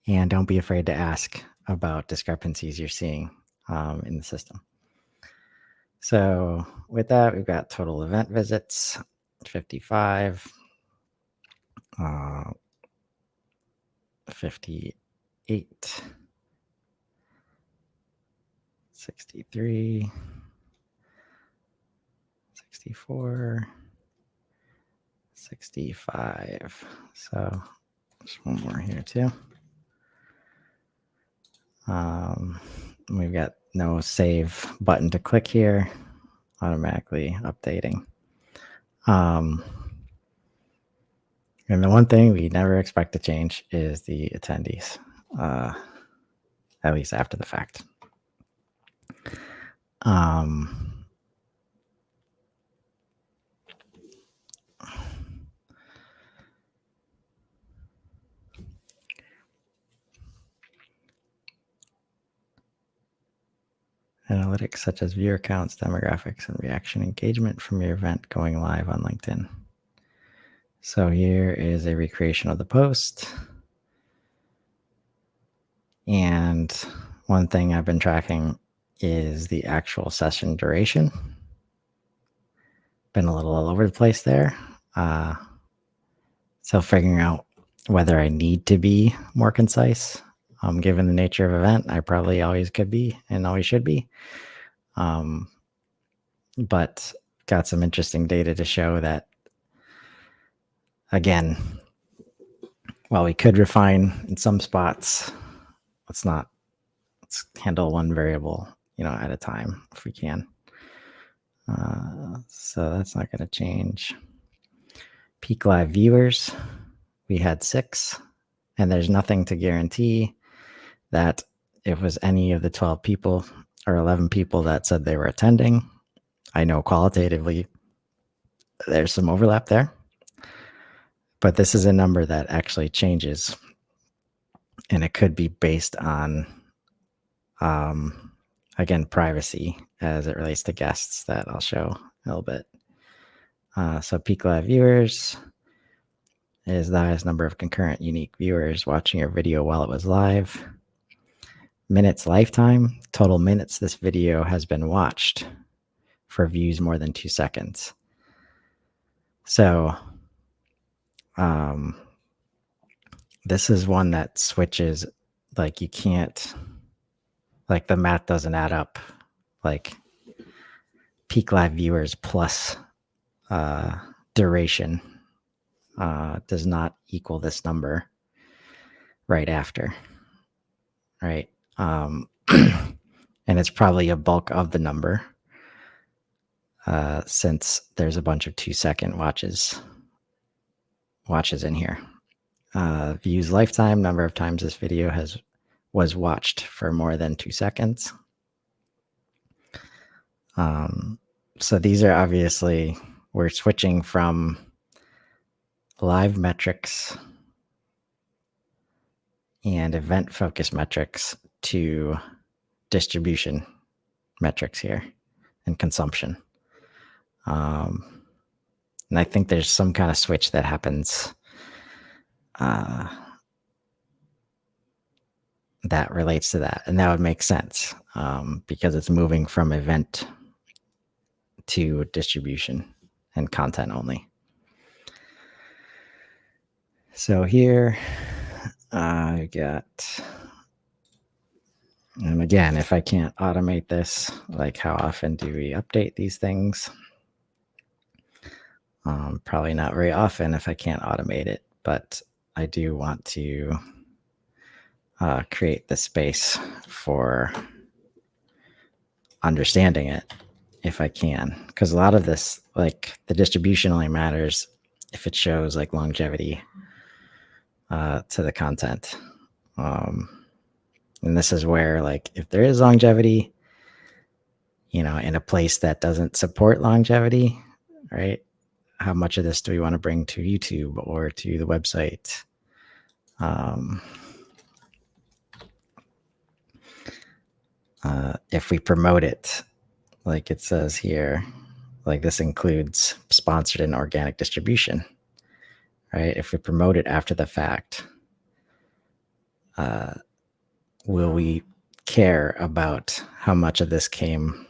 And don't be afraid to ask about discrepancies you're seeing in the system. So with that, we've got total event visits, 55, 58, 63, 64, 65. So there's one more here too. We've got no save button to click here, automatically updating. And the one thing we never expect to change is the attendees, at least after the fact. Analytics such as viewer counts, demographics, and reaction engagement from your event going live on LinkedIn. So here is a recreation of the post. And one thing I've been tracking is the actual session duration. Been a little all over the place there. So figuring out whether I need to be more concise. Given the nature of event, I probably always could be and always should be. But got some interesting data to show that, again, while we could refine in some spots, let's handle one variable, at a time if we can. So that's not going to change. Peak live viewers, we had 6, and there's nothing to guarantee that if it was any of the 12 people or 11 people that said they were attending. I know qualitatively there's some overlap there, but this is a number that actually changes, and it could be based on, again, privacy as it relates to guests that I'll show a little bit. So peak live viewers is the highest number of concurrent unique viewers watching your video while it was live. Minutes lifetime, total minutes this video has been watched for views more than 2 seconds. So this is one that switches, like you can't, like the math doesn't add up. Like peak live viewers plus duration does not equal this number right after, right? And it's probably a bulk of the number since there's a bunch of 2-second watches in here. Views lifetime, number of times this video was watched for more than 2 seconds. So these are obviously, we're switching from live metrics and event focused metrics to distribution metrics here and consumption. And I think there's some kind of switch that happens that relates to that. And that would make sense because it's moving from event to distribution and content only. So here I got, and again, if I can't automate this, like how often do we update these things? Probably not very often if I can't automate it, but I do want to create the space for understanding it if I can. Because a lot of this, like the distribution only matters if it shows like longevity to the content. And this is where, like, if there is longevity, in a place that doesn't support longevity, right? How much of this do we want to bring to YouTube or to the website? If we promote it, like it says here, like this includes sponsored and organic distribution, right? If we promote it after the fact, will we care about how much of this came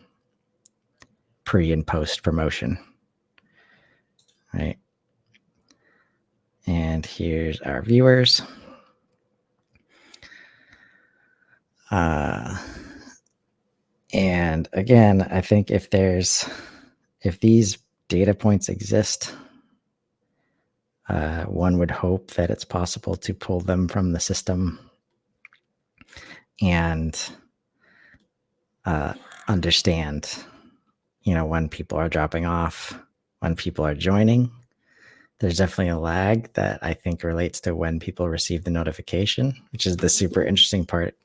pre and post promotion, right? And here's our viewers. And again, I think if these data points exist, one would hope that it's possible to pull them from the system and understand, when people are dropping off, when people are joining. There's definitely a lag that I think relates to when people receive the notification, which is the super interesting part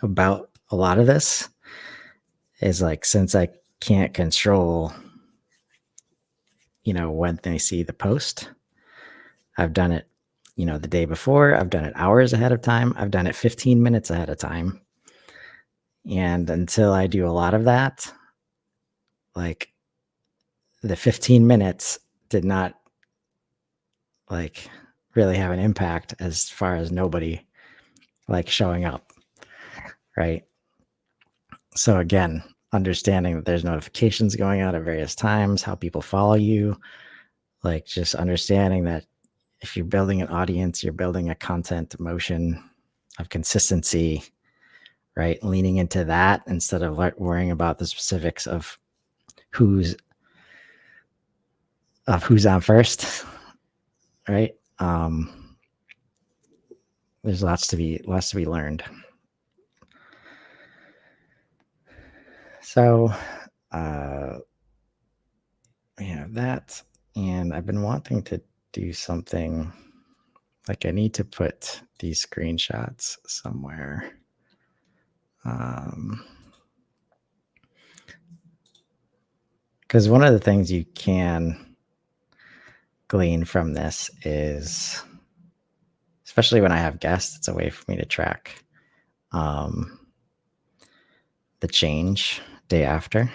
about a lot of this, is like, since I can't control, when they see the post, I've done it, the day before, I've done it hours ahead of time, I've done it 15 minutes ahead of time. And until I do a lot of that, like the 15 minutes did not like really have an impact as far as nobody like showing up, right? So again, understanding that there's notifications going out at various times, how people follow you, like just understanding that if you're building an audience, you're building a content motion of consistency, right? Leaning into that instead of worrying about the specifics of who's on first, right? There's lots to be learned. So we have that, and I've been wanting to do something like I need to put these screenshots somewhere. Because one of the things you can glean from this is, especially when I have guests, it's a way for me to track the change day after.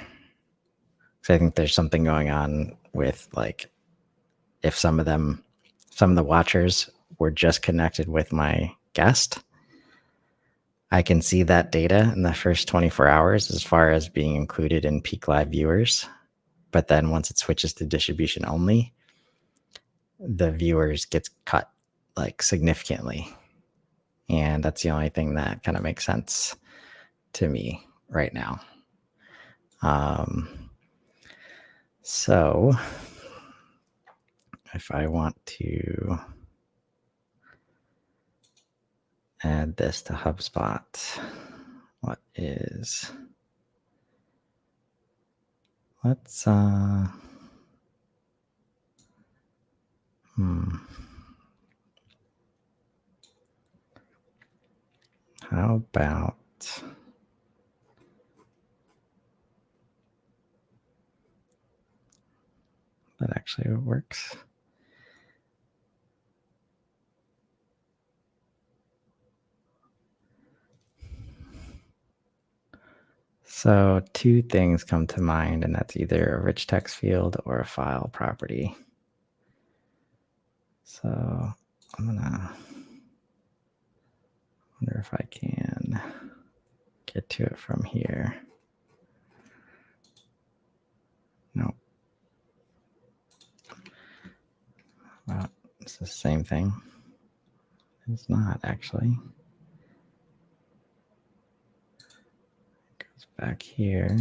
So I think there's something going on with, like, if some of the watchers were just connected with my guest, I can see that data in the first 24 hours as far as being included in peak live viewers. But then once it switches to distribution only, the viewers gets cut like significantly. And that's the only thing that kind of makes sense to me right now. So if I want to add this to HubSpot, let's how about that actually works? So two things come to mind, and that's either a rich text field or a file property. So I'm gonna wonder if I can get to it from here. Nope. Well, it's the same thing. It's not actually. It goes back here,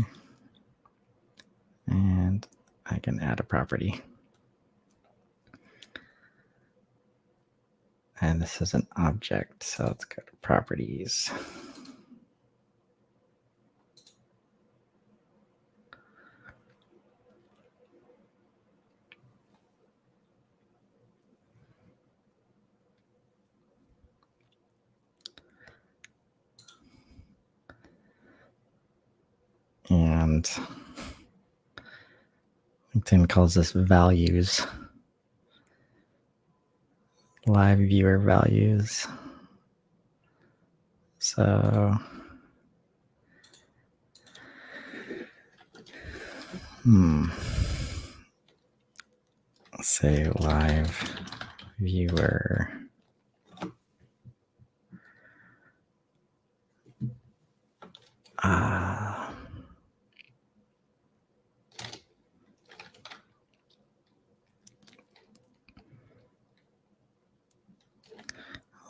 and I can add a property. And this is an object, so let's go to properties. And LinkedIn calls this values, live viewer values. So, let's say live viewer.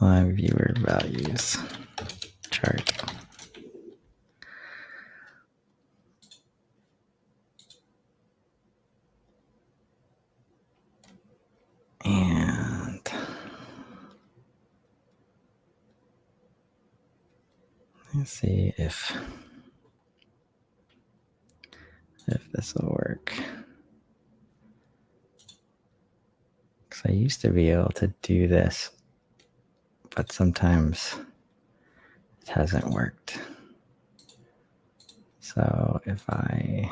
Live viewer values chart. And let's see if this will work. Because I used to be able to do this, but sometimes it hasn't worked. So if I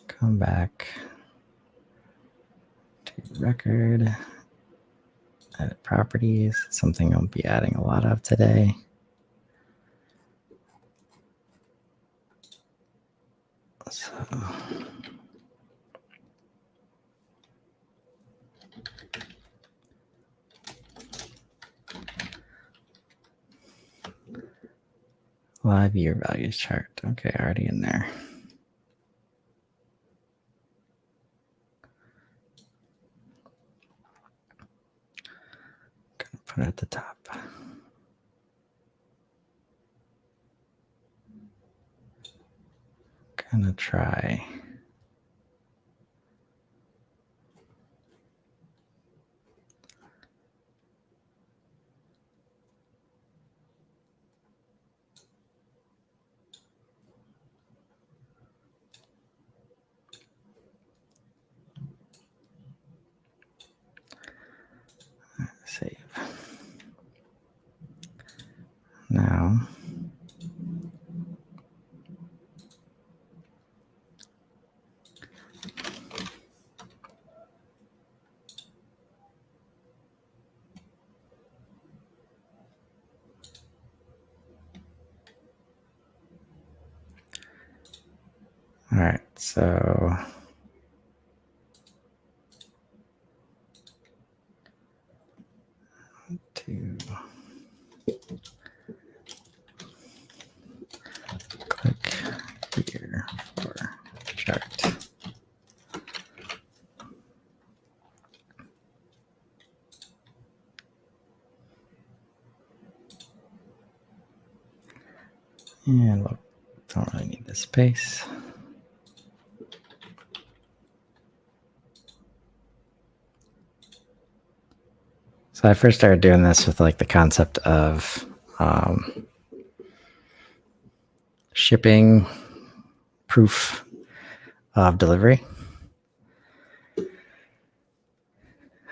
come back to record, edit properties, something I'll be adding a lot of today. So live viewer values chart. Okay, already in there. Gonna put it at the top. Gonna try. Save. Now, all right, so to click here for chart. And we don't really need this space. So I first started doing this with like the concept of shipping proof of delivery,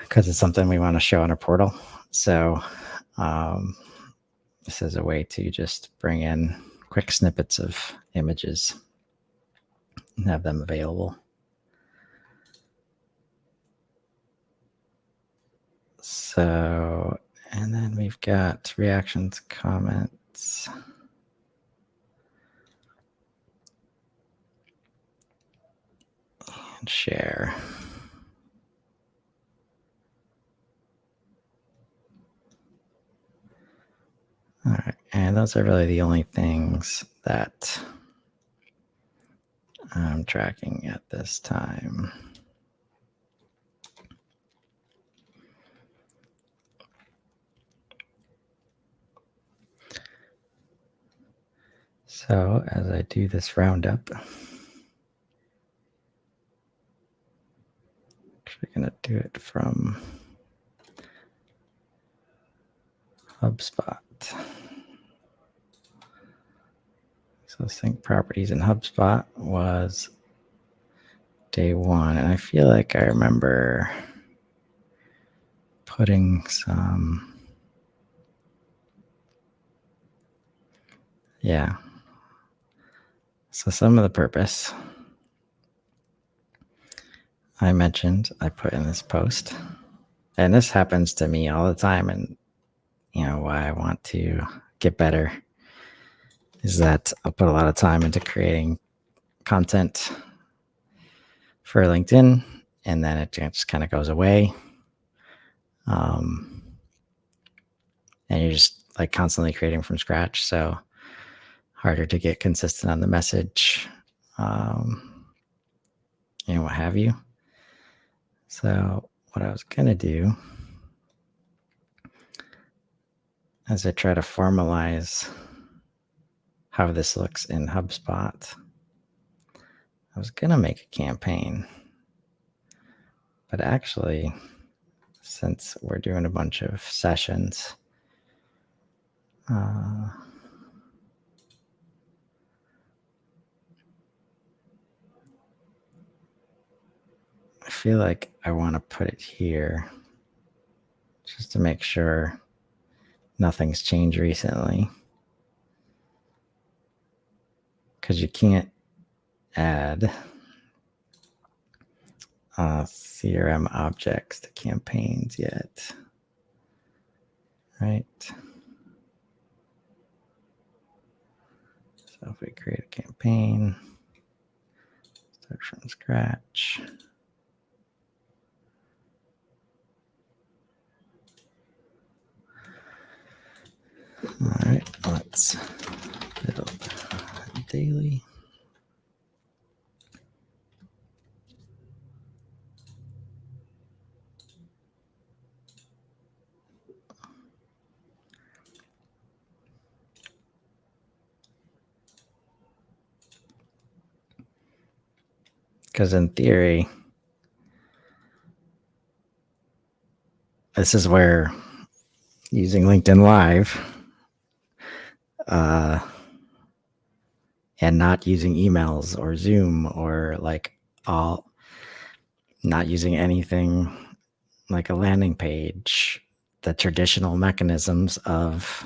because it's something we want to show on our portal. So this is a way to just bring in quick snippets of images and have them available. So, and then we've got reactions, comments, and share. All right, and those are really the only things that I'm tracking at this time. So as I do this roundup, actually going to do it from HubSpot. So sync properties in HubSpot was day one. And I feel like I remember putting some, yeah. So some of the purpose I mentioned, I put in this post. And this happens to me all the time. And, why I want to get better is that I'll put a lot of time into creating content for LinkedIn, and then it just kind of goes away. And you're just like constantly creating from scratch. So harder to get consistent on the message, what have you. So what I was going to do as I try to formalize how this looks in HubSpot, I was going to make a campaign. But actually, since we're doing a bunch of sessions, I feel like I want to put it here just to make sure nothing's changed recently. Because you can't add CRM objects to campaigns yet, right? So if we create a campaign, start from scratch. All right, let's build daily. Because in theory, this is where using LinkedIn Live and not using emails or Zoom or not using anything like a landing page, the traditional mechanisms of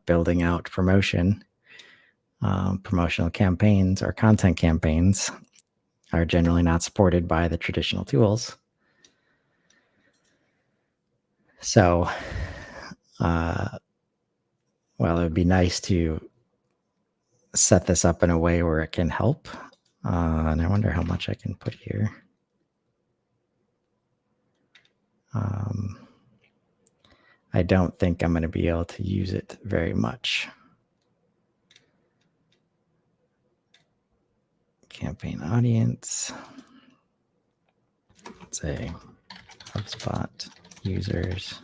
building out promotional campaigns or content campaigns are generally not supported by the traditional tools. So, it would be nice to set this up in a way where it can help. And I wonder how much I can put here. I don't think I'm going to be able to use it very much. Campaign audience. Let's say HubSpot users.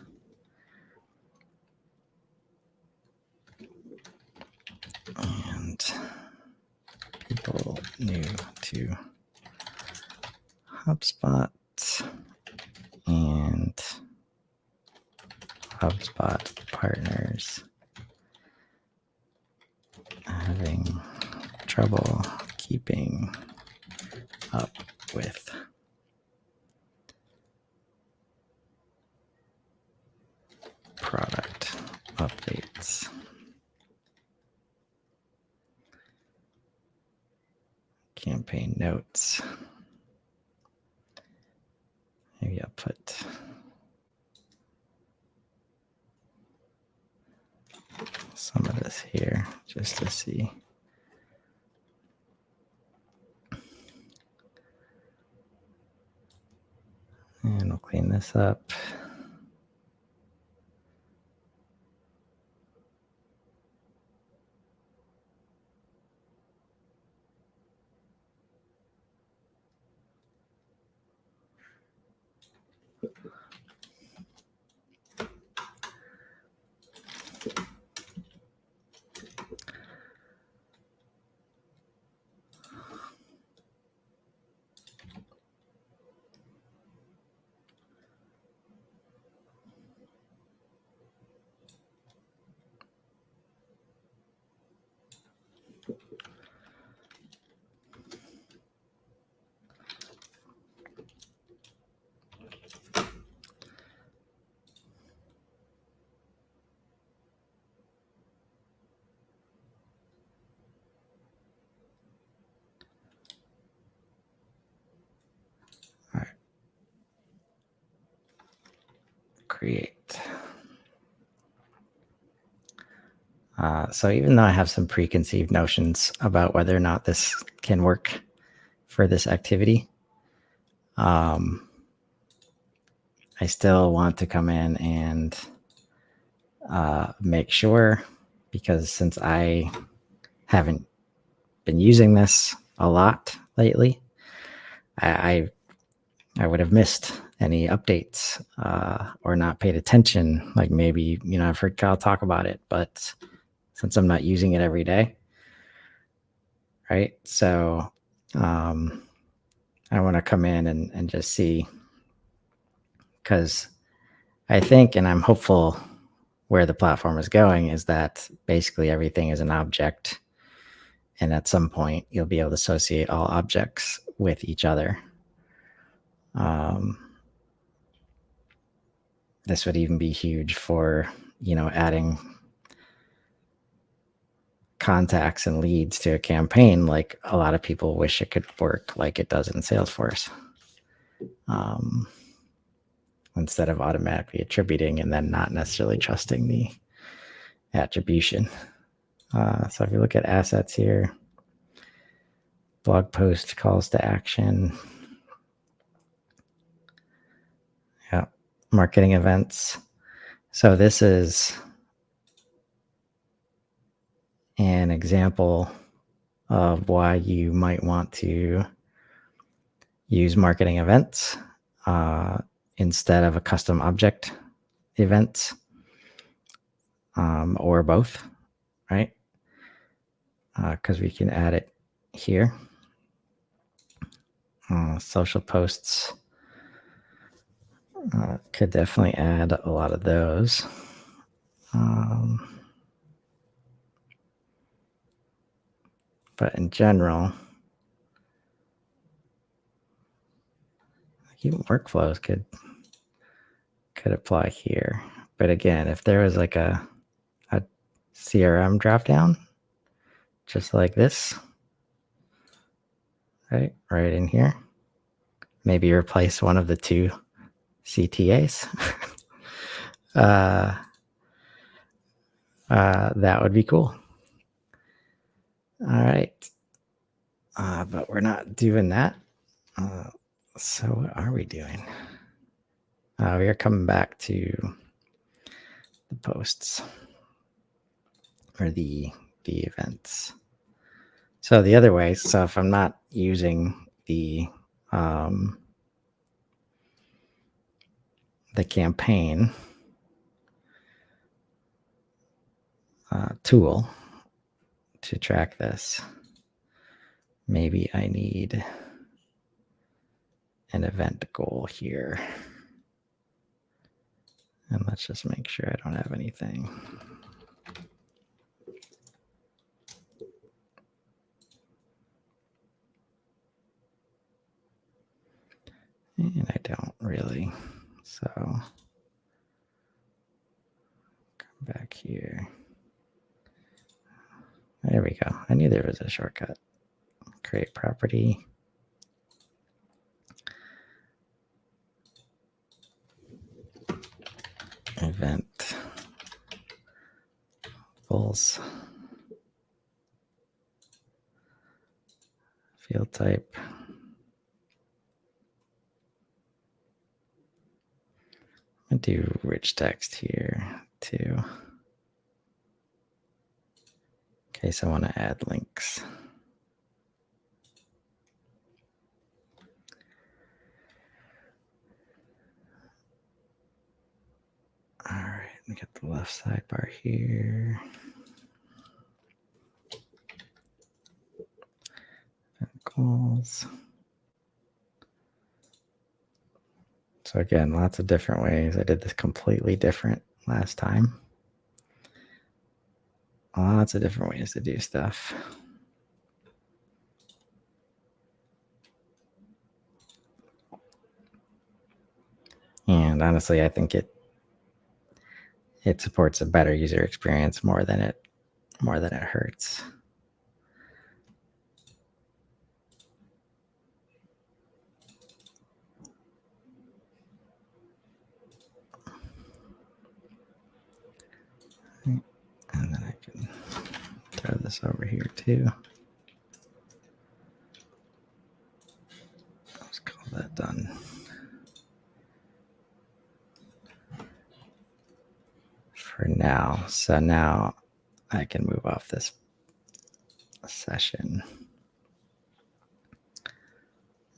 And people new to HubSpot and HubSpot partners having trouble keeping up with product updates. Campaign notes. Maybe I'll put some of this here just to see. And we'll clean this up. create. So even though I have some preconceived notions about whether or not this can work for this activity, I still want to come in and make sure, because since I haven't been using this a lot lately, I would have missed any updates or not paid attention. Like maybe, I've heard Kyle talk about it, but since I'm not using it every day, right? So I want to come in and just see, because I think, and I'm hopeful where the platform is going, is that basically everything is an object. And at some point, you'll be able to associate all objects with each other. This would even be huge for, adding contacts and leads to a campaign. Like a lot of people wish it could work like it does in Salesforce, instead of automatically attributing and then not necessarily trusting the attribution. So if you look at assets here, blog post, calls to action, marketing events. So this is an example of why you might want to use marketing events instead of a custom object event, or both, right? Because we can add it here. Social posts, could definitely add a lot of those. But in general, even workflows could apply here. But again, if there was like a CRM dropdown, just like this, right in here, maybe replace one of the two CTAs. That would be cool. All right. But we're not doing that. So what are we doing? We are coming back to the posts or the events. So the other way, so if I'm not using the campaign tool to track this, maybe I need an event goal here. And let's just make sure I don't have anything. And I don't really. So come back here. There we go. I knew there was a shortcut. Create property. Event goals. Field type. I'm going to do rich text here too, in case I want to add links. All right, we got the left sidebar here. Goals. So again, lots of different ways. I did this completely different last time. Lots of different ways to do stuff. And honestly, I think it supports a better user experience more than it hurts. this over here too. Let's call that done. For now. So now I can move off this session.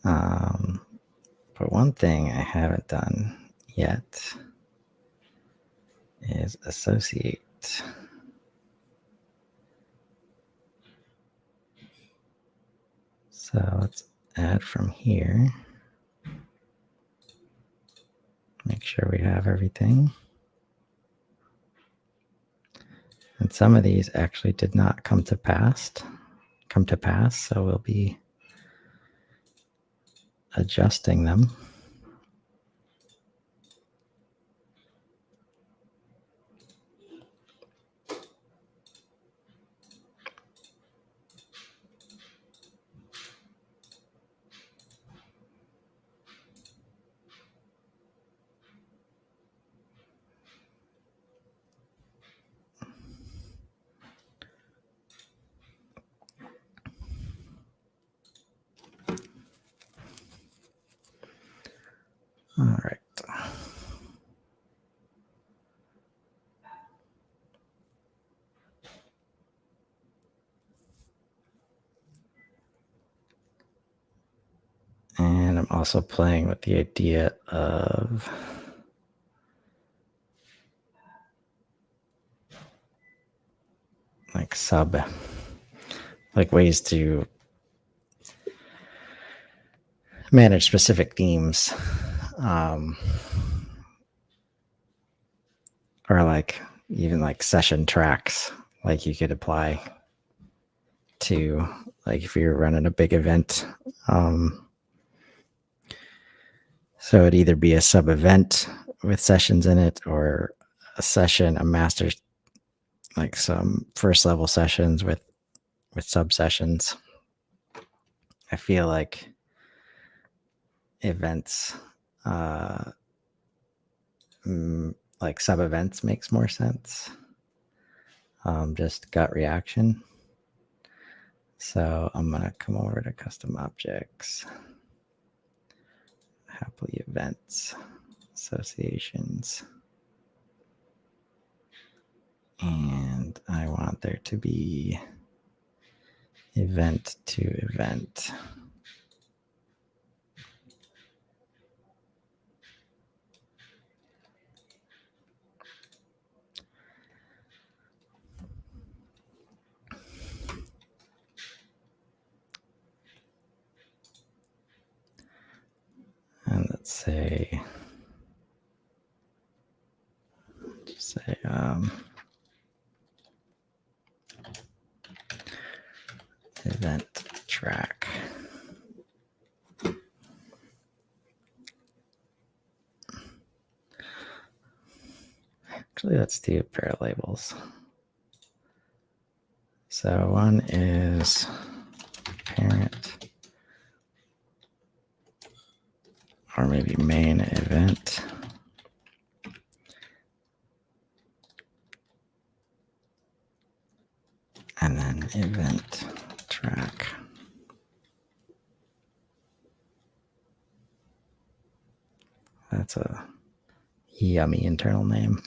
But one thing I haven't done yet is associate. So let's add from here. Make sure we have everything. And some of these actually did not come to pass, so we'll be adjusting them. All right. And I'm also playing with the idea of like ways to manage specific themes, or like even like session tracks, like you could apply to like if you're running a big event. So it'd either be a sub event with sessions in it, or a session, a master, like some first level sessions with sub sessions. I feel like events, like sub events makes more sense. Just gut reaction. So I'm going to come over to custom objects, happily events, associations. And I want there to be event to event. And let's say, event track. Actually, let's do a pair of labels. So one is parent, or maybe main event. And then event track. That's a yummy internal name.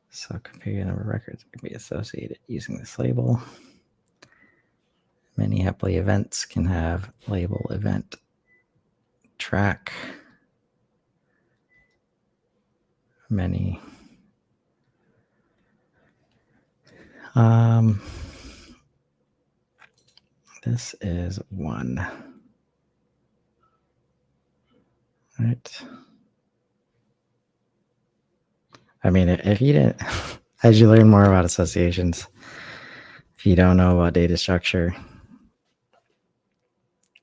So configure number of records can be associated using this label. Many happily events can have label event track. Many. This is one. Right. I mean, if you didn't, as you learn more about associations, if you don't know about data structure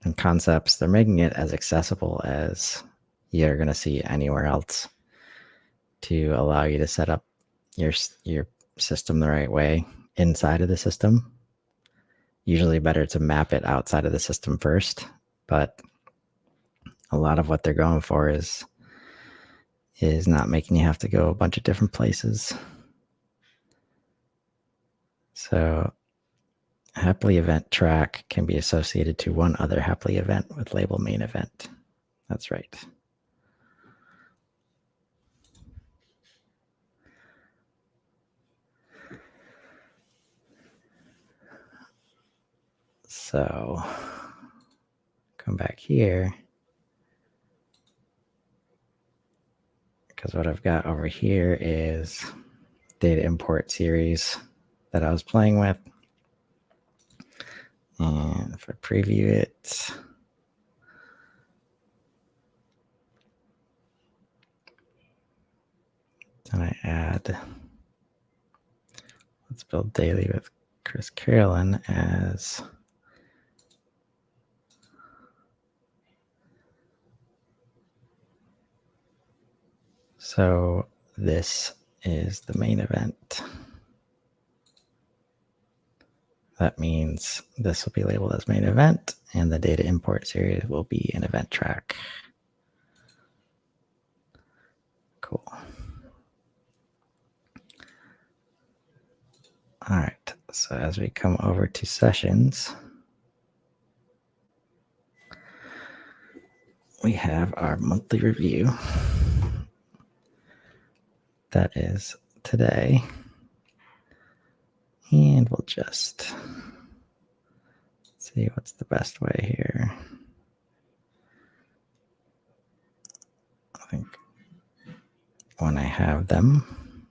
and concepts, they're making it as accessible as you're going to see anywhere else to allow you to set up your system the right way inside of the system. Usually better to map it outside of the system first, but a lot of what they're going for is is not making you have to go a bunch of different places. So happily event track can be associated to one other happily event with label main event. That's right. So come back here, because what I've got over here is data import series that I was playing with. And if I preview it, then I add, let's build daily with Carolan as so this is the main event. That means this will be labeled as main event, and the data import series will be an event track. Cool. All right, so as we come over to sessions, we have our monthly review. That is today. And we'll just see what's the best way here. I think when I have them,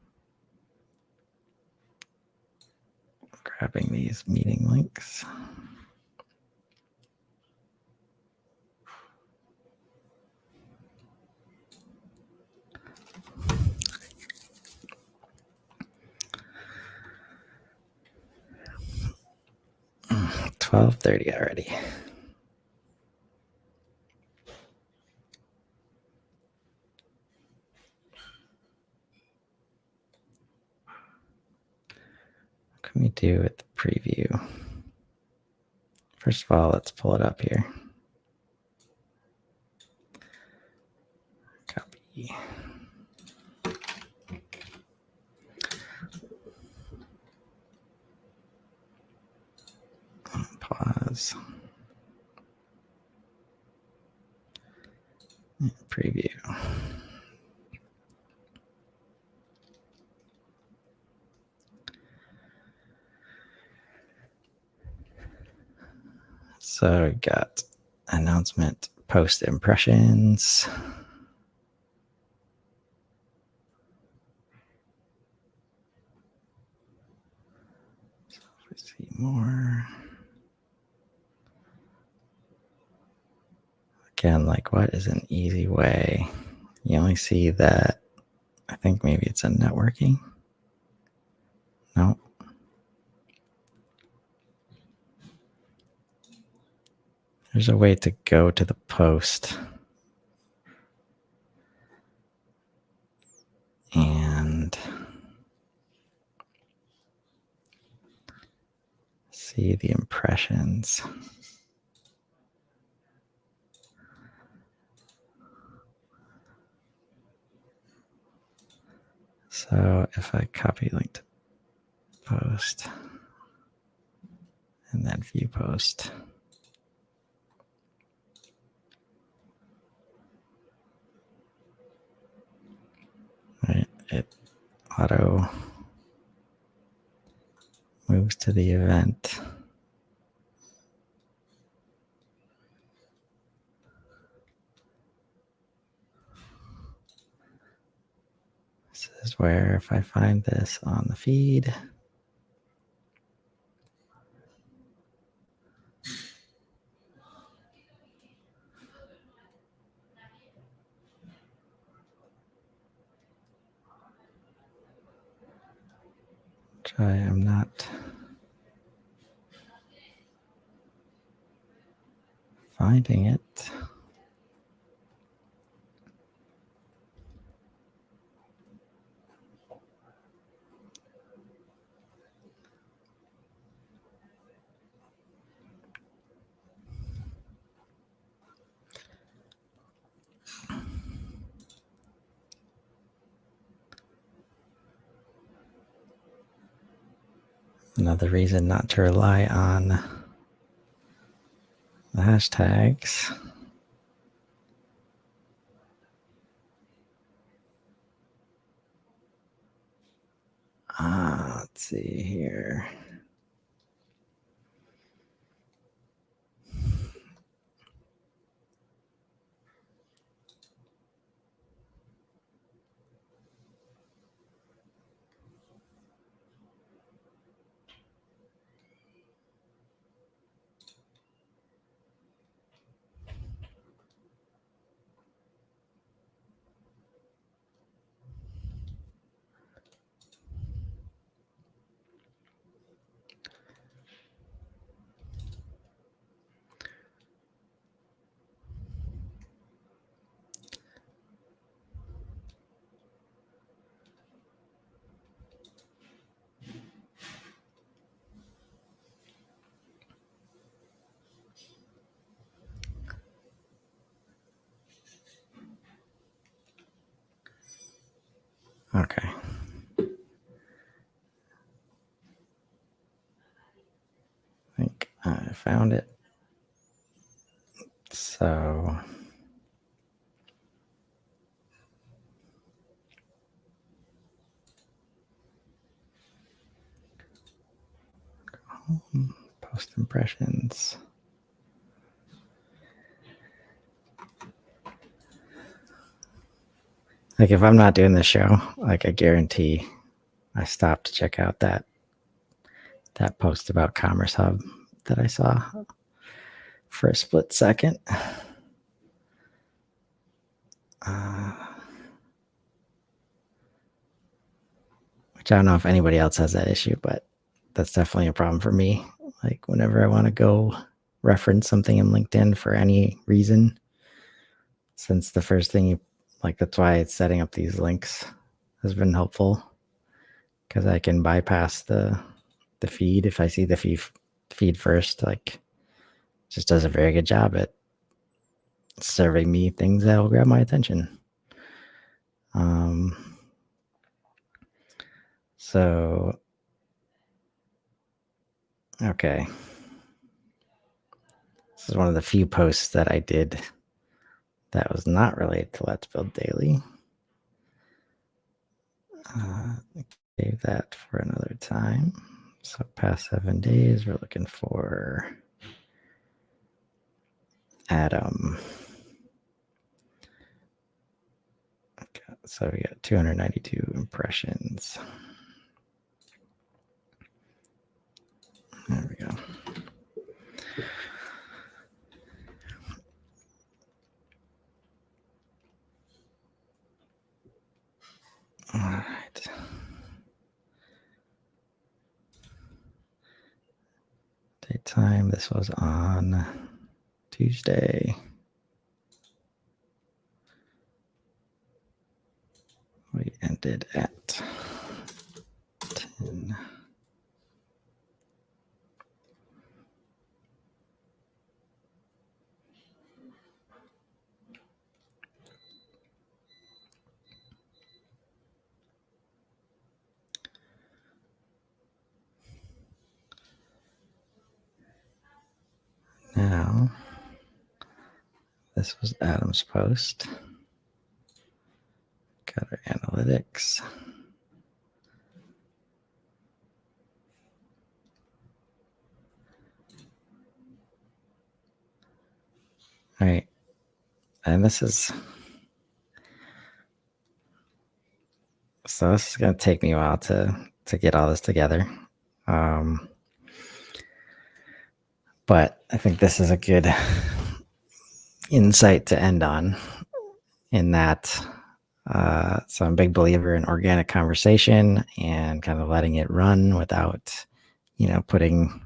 grabbing these meeting links. Mm, 12:30 already. What can we do with the preview? First of all, let's pull it up here. Copy. Pause. Preview. So we got announcement, post impressions. So if we see more. Again, like what is an easy way? You only see that, I think maybe it's in networking. No. There's a way to go to the post and see the impressions. So if I copy link to post and then view post, right, it auto moves to the event. This is where if I find this on the feed, which I am not finding it. Another reason not to rely on the hashtags. Let's see here. Okay. I think I found it. So post impressions. Like if I'm not doing this show, like I guarantee I stopped to check out that post about Commerce Hub that I saw for a split second. Which I don't know if anybody else has that issue, but that's definitely a problem for me. Like whenever I want to go reference something in LinkedIn for any reason, since the first thing you like, that's why setting up these links has been helpful, because I can bypass the feed if I see the feed first. Like, just does a very good job at serving me things that will grab my attention. So okay, this is one of the few posts that I did that was not related to Let's Build Daily. Save that for another time. So past 7 days, we're looking for Adam. Okay, so we got 292 impressions. There we go. All right. Date time. This was on Tuesday. We ended at 10. Now, this was Adam's post. Got our analytics. All right. And this is going to take me a while to get all this together. But I think this is a good insight to end on, in that so I'm a big believer in organic conversation and kind of letting it run without, putting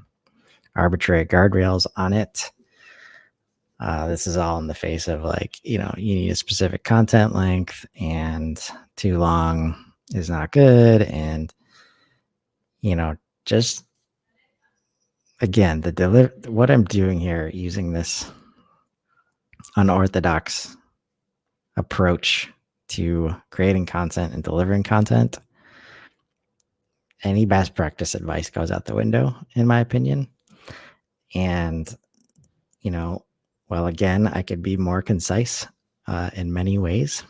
arbitrary guardrails on it. This is all in the face of like, you need a specific content length, and too long is not good. And, just again, what I'm doing here, using this unorthodox approach to creating content and delivering content, any best practice advice goes out the window, in my opinion. And, you know, well, again, I could be more concise in many ways.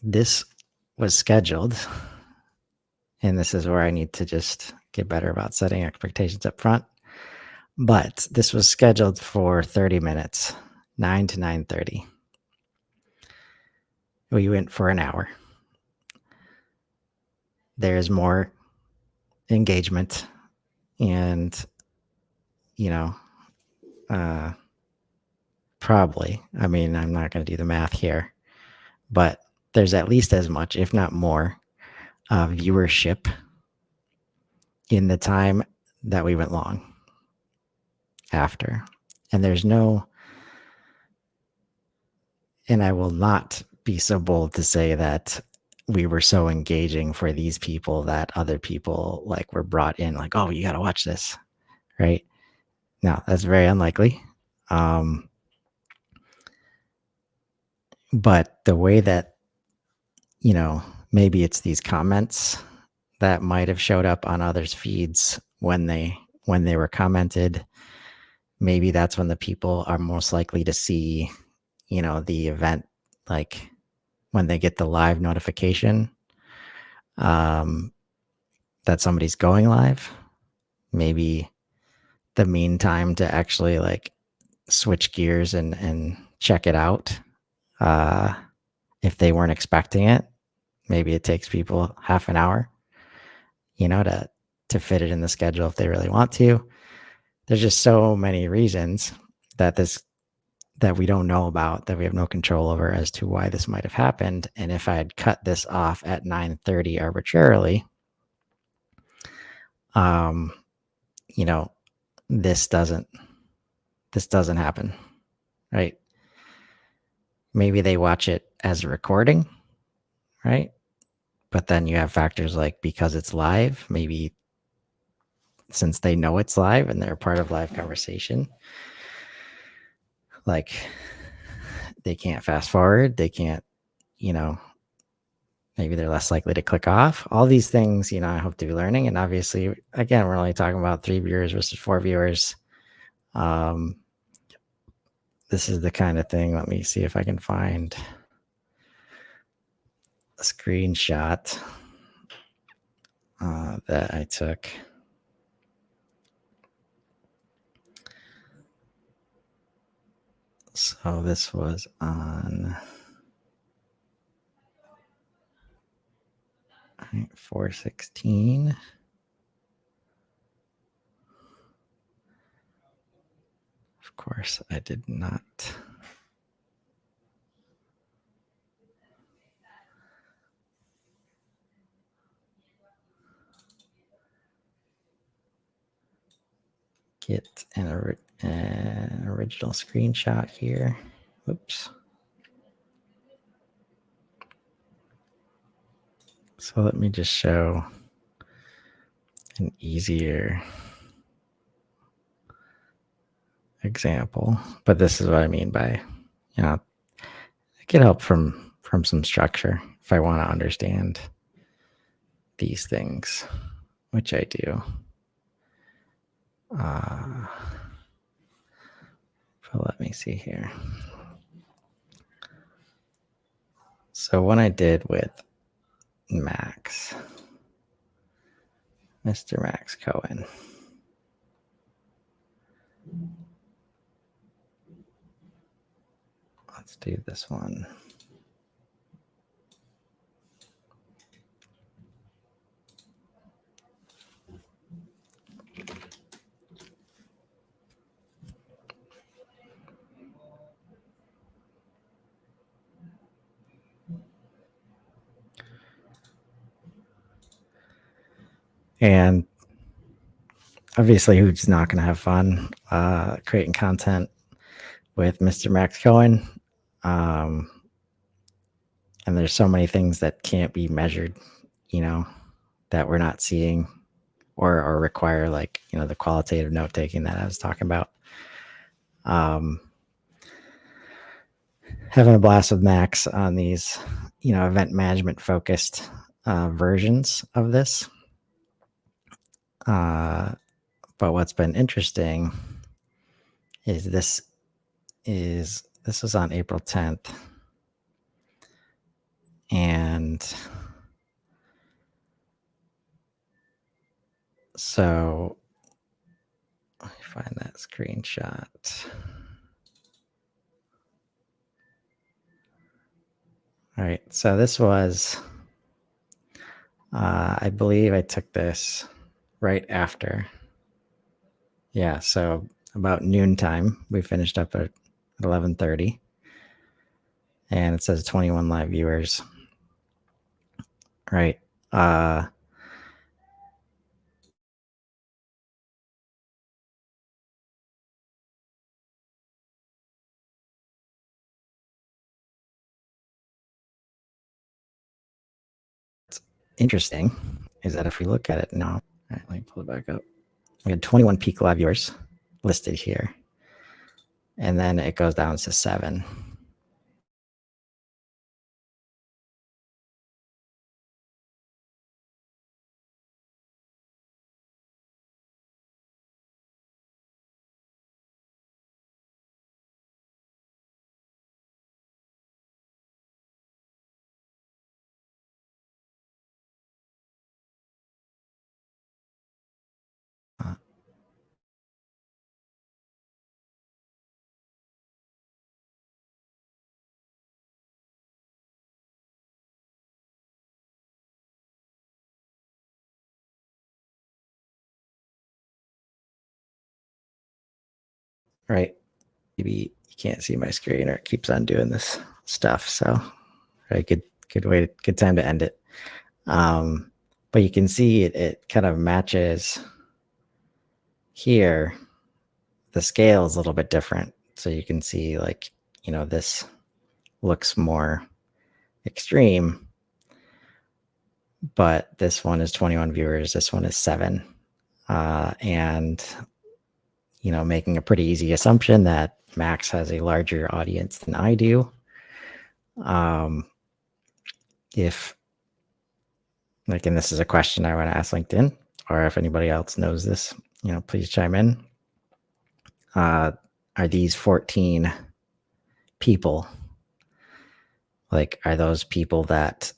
This was scheduled, and this is where I need to just get better about setting expectations up front. But this was scheduled for 30 minutes, 9 to 9:30. We went for an hour. There's more engagement and, you know, probably, I mean, I'm not going to do the math here, but there's at least as much, if not more, viewership in the time that we went long after. And there's no, and I will not be so bold to say that we were so engaging for these people that other people like were brought in like, oh, you got to watch this, right? No, that's very unlikely. But the way that, you know, maybe it's these comments that might have showed up on others' feeds when they were commented. Maybe that's when the people are most likely to see, you know, the event, like when they get the live notification that somebody's going live. Maybe the meantime to actually like switch gears and check it out. If they weren't expecting it, maybe it takes people half an hour, you know, to fit it in the schedule if they really want to. There's just so many reasons that we don't know about, that we have no control over, as to why this might have happened. And if I had cut this off at 9:30 arbitrarily, you know, this doesn't happen, right? Maybe they watch it as a recording, right? But then you have factors like, because it's live, maybe since they know it's live and they're part of live conversation, like they can't fast forward, they can't, you know, maybe they're less likely to click off. All these things, you know, I hope to be learning. And obviously, again, we're only talking about 3 viewers versus 4 viewers. This is the kind of thing, let me see if I can find a screenshot that I took. So this was on 4/16. Of course, I did not get an original screenshot here. Oops. So let me just show an easier example. But this is what I mean by, you know, I get help from some structure if I want to understand these things, which I do. But let me see here. So when I did with Max, Mr. Max Cohen, let's do this one. And obviously, who's not going to have fun creating content with Mr. Max Cohen? And there's so many things that can't be measured, you know, that we're not seeing or require, like, you know, the qualitative note taking that I was talking about. Having a blast with Max on these, you know, event management focused versions of this. But what's been interesting is this was on April 10th, and so let me find that screenshot. All right, so this was, I believe I took this right after. Yeah, so about noontime, we finished up at 11:30, and it says 21 live viewers. Right. What's interesting is that if we look at it now, all right, let me pull it back up. We had 21 peak live viewers listed here, and then it goes down to 7. Uh, right. Maybe you can't see my screen or it keeps on doing this stuff. So, right, good way, good time to end it. But you can see it kind of matches here. The scale is a little bit different. So you can see, like, this looks more extreme, but this one is 21 viewers. This one is 7. And, making a pretty easy assumption that Max has a larger audience than I do. If, like, and this is a question I want to ask LinkedIn, or if anybody else knows this, please chime in. Are these 14 people, like, are those people that,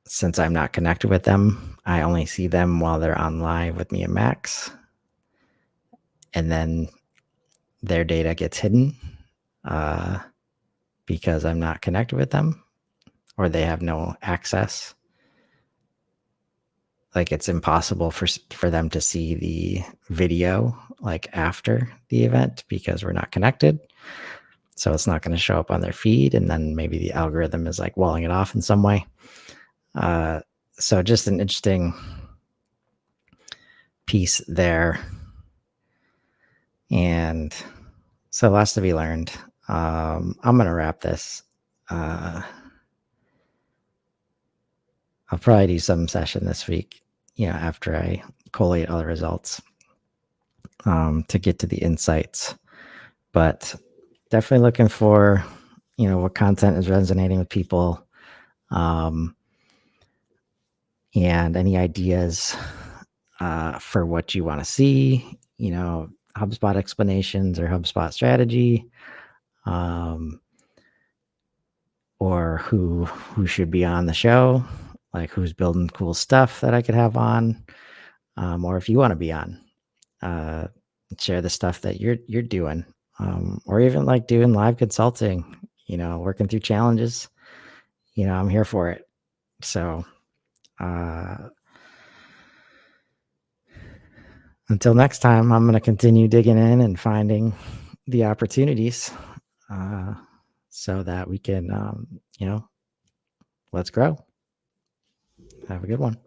since I'm not connected with them, I only see them while they're on live with me and Max, and then their data gets hidden because I'm not connected with them, or they have no access? Like, it's impossible for them to see the video, like, after the event because we're not connected. So it's not going to show up on their feed, and then maybe the algorithm is like walling it off in some way. So just an interesting piece there. And so lots to be learned. I'm going to wrap this. I'll probably do some session this week, after I collate all the results, to get to the insights. But definitely looking for, what content is resonating with people, and any ideas for what you want to see, HubSpot explanations or HubSpot strategy, or who should be on the show, like who's building cool stuff that I could have on, or if you want to be on, share the stuff that you're doing, or even like doing live consulting, working through challenges. I'm here for it. So until next time, I'm going to continue digging in and finding the opportunities, so that we can, let's grow. Have a good one.